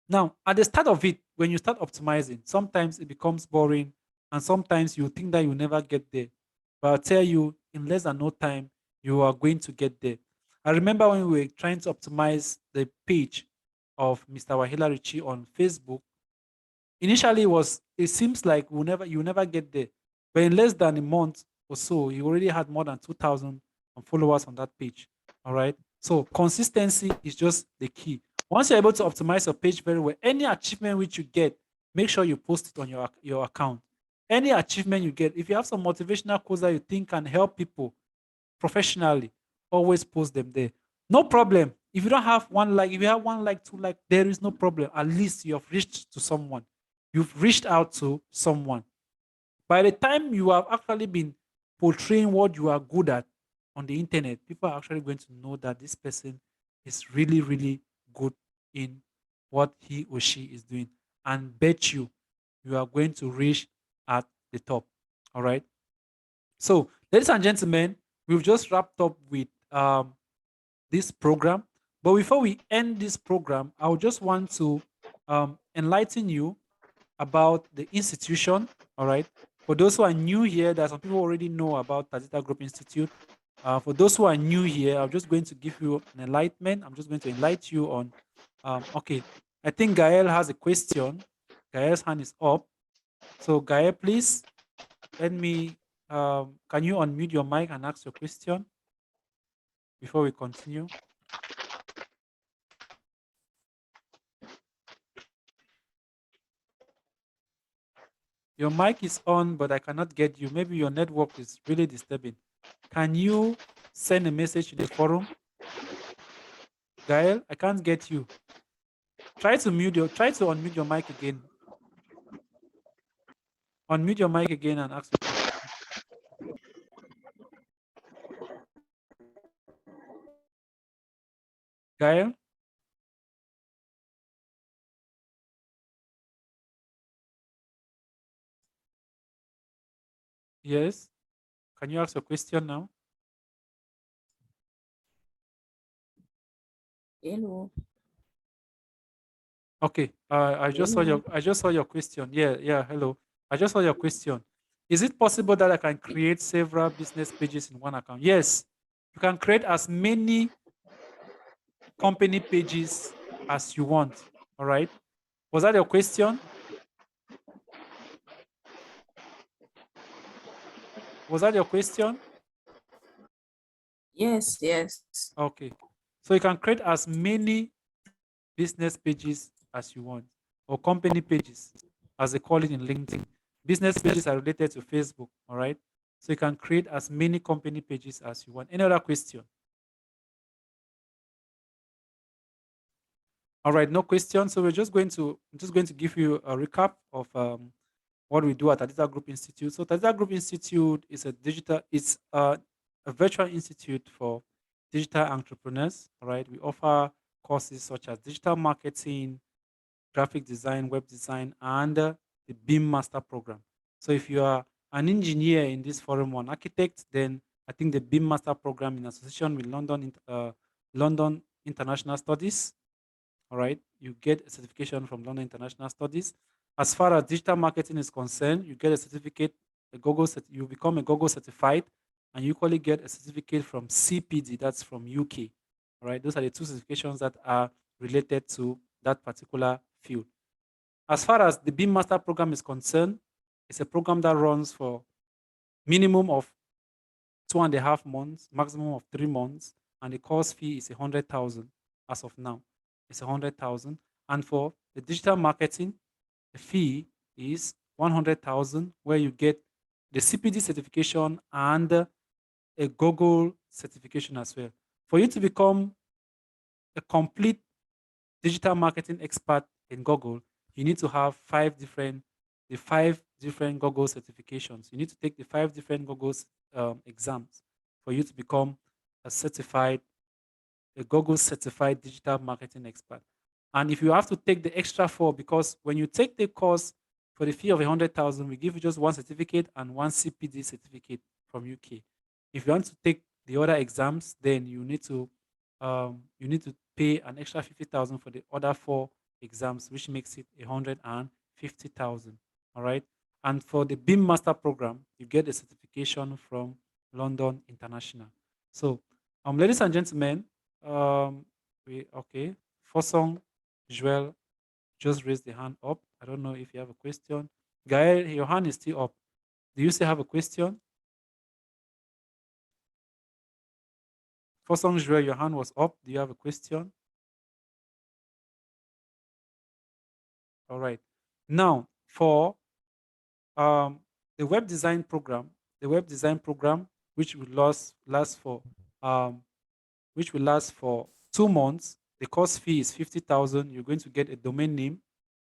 Now, at the start of it, when you start optimizing, sometimes it becomes boring and sometimes you think that you never get there. But I'll tell you, in less than no time, you are going to get there. I remember when we were trying to optimize the page of Mr. Wahila Richie on Facebook. Initially, it seems like you never get there, but in less than a month or so, you already had more than 2,000 followers on that page. All right. So consistency is just the key. Once you're able to optimize your page very well, any achievement which you get, make sure you post it on your account. Any achievement you get, if you have some motivational quotes that you think can help people professionally, always post them there. No problem. If you don't have one like, if you have one like, two like, there is no problem. At least you have reached to someone. You've reached out to someone. By the time you have actually been portraying what you are good at on the internet, people are actually going to know that this person is really, really good in what he or she is doing. And bet you are going to reach at the top. All right. So, ladies and gentlemen, we've just wrapped up with this program. But before we end this program, I would just want to enlighten you about the institution. All right. For those who are new here, there are some people who already know about Tazita Group Institute. For those who are new here, I'm just going to give you an enlightenment. I'm just going to enlighten you on. Okay, I think Gael has a question. Gael's hand is up. So Gael, please let me. Can you unmute your mic and ask your question before we continue? Your mic is on, but I cannot get you. Maybe your network is really disturbing. Can you send a message to the forum? Gael, I can't get you. Try to unmute your mic again. Unmute your mic again and ask your question. Gael? Yes. Can you ask your question now? Hello. Okay. I just saw Hello. your question. Yeah. Hello. I just saw your question. Is it possible that I can create several business pages in one account? Yes. You can create as many company pages as you want. All right. Was that your question? Was that your question? Yes, yes. Okay. So you can create as many business pages as you want, or company pages, as they call it in LinkedIn. Business pages are related to Facebook. All right. So you can create as many company pages as you want. Any other question? All right, no question. So I'm just going to give you a recap of what we do at Tadita Group Institute. So Tadita Group Institute is a virtual institute for digital entrepreneurs. All right, we offer courses such as digital marketing, graphic design, web design, and the BIM Master Program. So if you are an engineer in this forum, or an architect, then I think the BIM Master Program, in association with London International Studies, all right, you get a certification from London International Studies. As far as digital marketing is concerned, you get a certificate, you become a Google certified, and you equally get a certificate from CPD, that's from UK. All right, those are the two certifications that are related to that particular field. As far as the BIM Master Program is concerned, it's a program that runs for minimum of 2.5 months, maximum of 3 months, and the course fee is 100,000 as of now. It's 100,000, and for the digital marketing, the fee is 100,000, where you get the CPD certification and a Google certification as well. For you to become a complete digital marketing expert in Google, you need to have the five different Google certifications. You need to take the 5 different Google exams for you to become a Google certified digital marketing expert. And if you have to take the extra 4, because when you take the course for the fee of 100,000, we give you just one certificate and one CPD certificate from UK. If you want to take the other exams, then you need to pay an extra 50,000 for the other 4 exams, which makes it 150,000. All right. And for the BIM Master Program, you get a certification from London International. So, ladies and gentlemen, okay. Fosong Joel just raised the hand up. I don't know if you have a question. Gael, your hand is still up. Do you still have a question? Fosong Joel, your hand was up. Do you have a question? All right. Now, for um, the web design program, which will um, last for 2 months. The course fee is 50,000. You're going to get a domain name.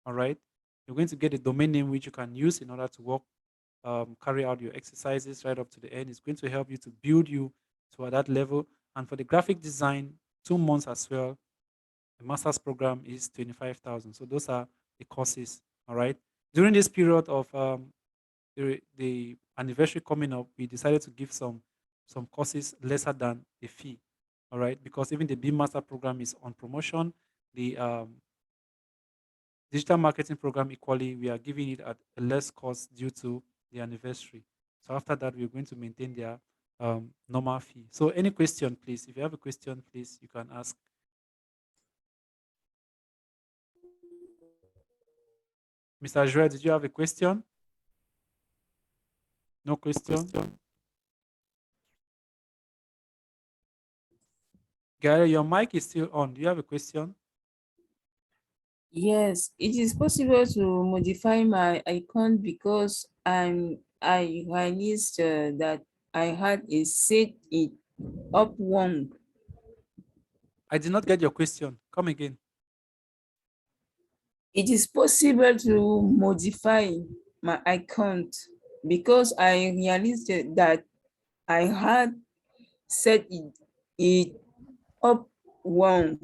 All right. You're going to get a domain name which you can use in order to work, carry out your exercises right up to the end. It's going to help you to build you to that level. And for the graphic design, 2 months as well. The master's program is 25,000. So those are the courses. All right. During this period of the anniversary coming up, we decided to give some courses lesser than the fee. All right, because even the BIM Master program is on promotion. The digital marketing program equally, we are giving it at a less cost due to the anniversary. So after that, we're going to maintain their normal fee. So any question, please? If you have a question, please, you can ask. Mr. Joel, did you have a question? No question. Gary, your mic is still on. Do you have a question? Yes, it is possible to modify my icon because I realized that I had a set it up wrong. I did not get your question. Come again. It is possible to modify my account because I realized that I had set it up wrong.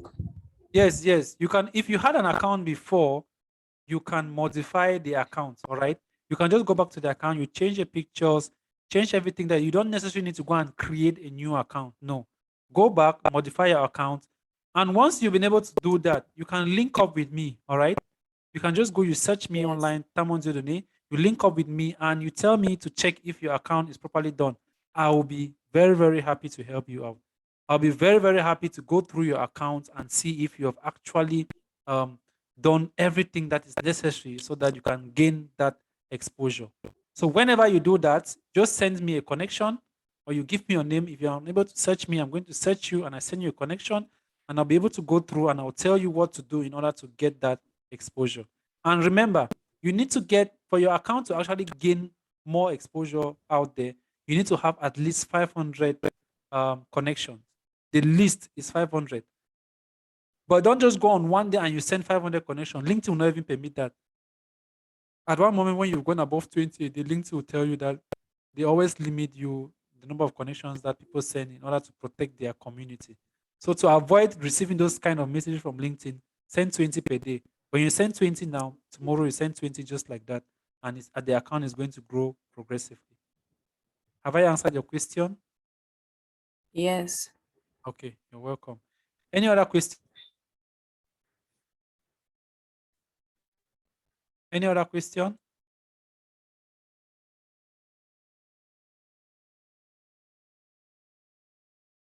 Yes. You can, if you had an account before, you can modify the account. All right. You can just go back to the account, you change the pictures, change everything that you don't necessarily need to go and create a new account. No. Go back, modify your account, And once you've been able to do that, you can link up with me. All right. You can just go, you search me Yes. online, Tamon Zodone, you link up with me and you tell me to check if your account is properly done. I will be very, very happy to help you out. I'll be very, very happy to go through your account and see if you have actually um, done everything that is necessary so that you can gain that exposure. So whenever you do that, just send me a connection or you give me your name. If you're unable to search me, I'm going to search you and I send you a connection and I'll be able to go through and I'll tell you what to do in order to get that exposure. And remember, you need to get, for your account to actually gain more exposure out there, you need to have at least 500 connections. The least is 500. But don't just go on one day and you send 500 connections. LinkedIn will not even permit that. At one moment when you've gone above 20, the LinkedIn will tell you that they always limit you the number of connections that people send in order to protect their community. So to avoid receiving those kind of messages from LinkedIn, send 20 per day. When you send 20 now, tomorrow you send 20 just like that, and the account is going to grow progressively. Have I answered your question? Yes. Okay, you're welcome. Any other question? Any other question?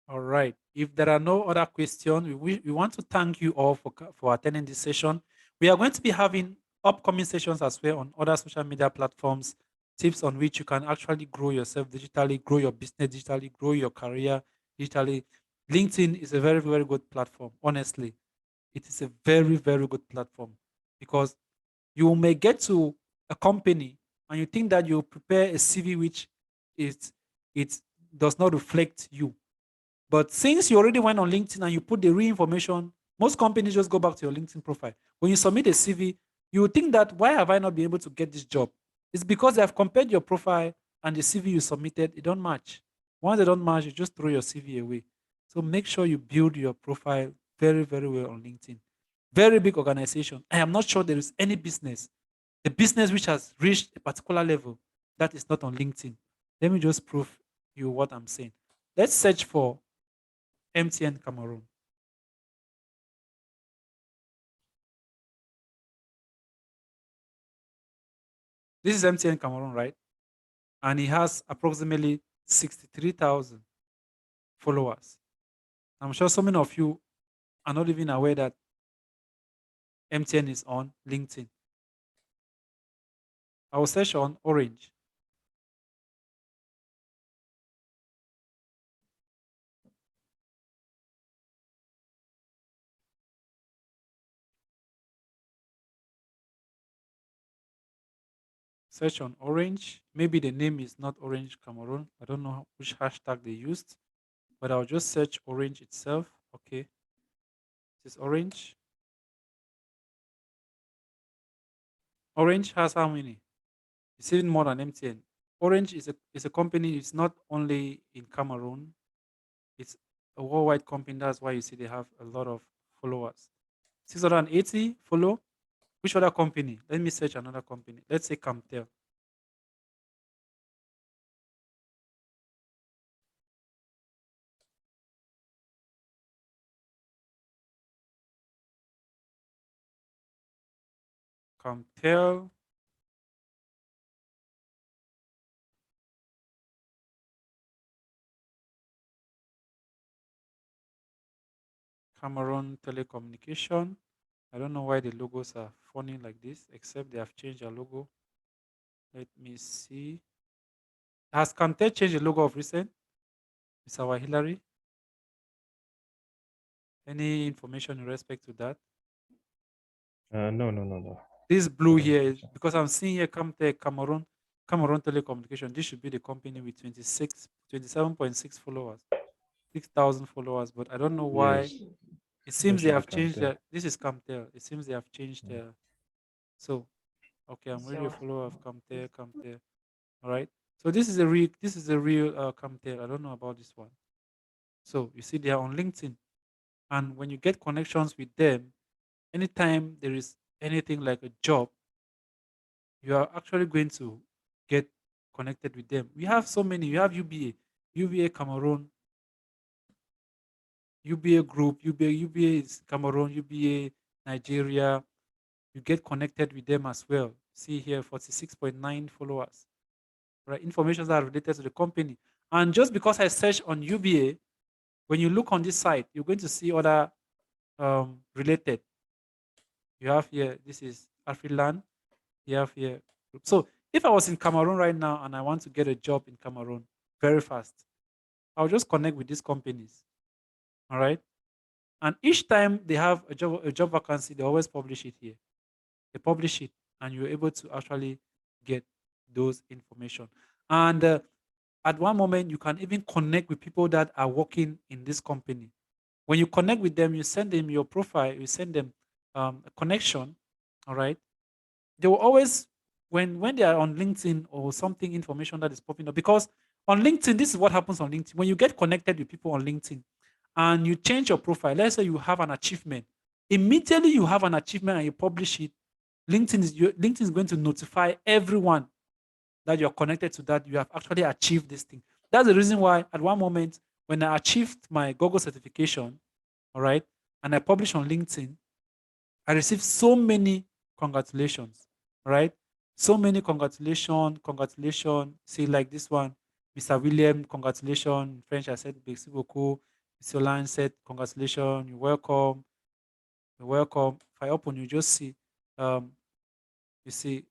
All right. If there are no other questions, we want to thank you all for attending this session. We are going to be having upcoming sessions as well on other social media platforms, tips on which you can actually grow yourself digitally, grow your business digitally, grow your career digitally. LinkedIn is a very, very good platform. Honestly, it is a very, very good platform because you may get to a company and you think that you prepare a CV which is it does not reflect you, but since you already went on LinkedIn and you put the real information, most companies just go back to your LinkedIn profile. When you submit a CV, you would think that why have I not been able to get this job? It's because they have compared your profile and the CV you submitted, it don't match. Once they don't match, you just throw your CV away. So make sure you build your profile very, very well on LinkedIn. Very big organization. I am not sure there is any business, a business which has reached a particular level that is not on LinkedIn. Let me just prove you what I'm saying. Let's search for MTN Cameroon. This is MTN Cameroon, right? And he has approximately 63,000 followers. I'm sure so many of you are not even aware that MTN is on LinkedIn. I will search on Orange. Search on Orange. Maybe the name is not Orange Cameroon. I don't know which hashtag they used, but I'll just search Orange itself. Okay. This is Orange. Orange has how many? It's even more than MTN. Orange is a company, it's not only in Cameroon, it's a worldwide company. That's why you see they have a lot of followers. 680 follow. Which other company? Let me search another company. Let's say Camtel. Camtel. Cameroon Telecommunication. I don't know why the logos are funny like this, except they have changed their logo. Let me see. Has Camtel changed the logo of recent? It's our Hillary. Any information in respect to that? No. This blue I don't here think is so. because I'm seeing here Cameroon Telecommunication. This should be the company with 27.6 followers, 6,000 followers. But I don't know why. Yes, It that seems they should be have changed Camtel. their. This is Camtel. It seems they have changed Mm. their. So okay, I'm really a follower of Camtel. All right. So this is a real Camtel. I don't know about this one. So you see, they are on LinkedIn, and when you get connections with them, anytime there is anything like a job, you are actually going to get connected with them. We have so many. You have UBA Cameroon, UBA group, UBA is Cameroon, UBA Nigeria. You get connected with them as well. See here, 46.9 followers. Right, information that are related to the company. And just because I search on UBA, when you look on this site, you're going to see other related. You have here, this is Afriland. You have here. So if I was in Cameroon right now and I want to get a job in Cameroon very fast, I'll just connect with these companies. All right. And each time they have a job vacancy, they always publish it here. They publish it, and you're able to actually get those information. And at one moment, you can even connect with people that are working in this company. When you connect with them, you send them your profile, you send them a connection. All right. They will always, when they are on LinkedIn or something, information that is popping up, because on LinkedIn, this is what happens on LinkedIn. When you get connected with people on LinkedIn and you change your profile, let's say you have an achievement, immediately you have an achievement and you publish it, LinkedIn is going to notify everyone that you're connected to that you have actually achieved this thing. That's the reason why at one moment when I achieved my Google certification, all right, and I published on LinkedIn, I received so many congratulations, all right? So many congratulations. See, like this one, Mr. William, congratulations. In French, I said, merci beaucoup. Mr. Olan said, congratulations, you're welcome. You're welcome. If I open, you just see, you see,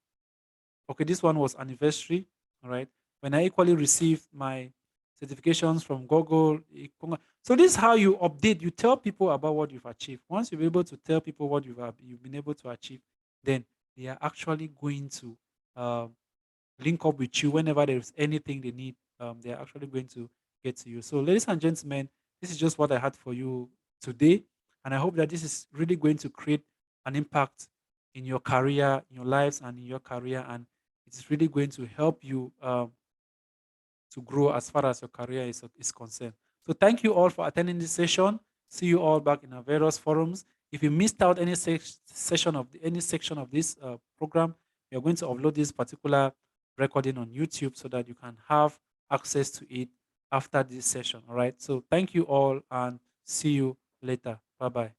okay, this one was anniversary, all right? When I equally received my certifications from Google. So this is how you update. You tell people about what you've achieved. Once you're able to tell people what you've been able to achieve, then they are actually going to link up with you whenever there's anything they need. They are actually going to get to you. So, ladies and gentlemen, this is just what I had for you today, and I hope that this is really going to create an impact in your career, in your lives, and in your career, and it's really going to help you to grow as far as your career is concerned. So thank you all for attending this session. See you all back in our various forums. If you missed out any section of any section of this program, we are going to upload this particular recording on YouTube so that you can have access to it after this session. All right. So thank you all and see you later. Bye bye.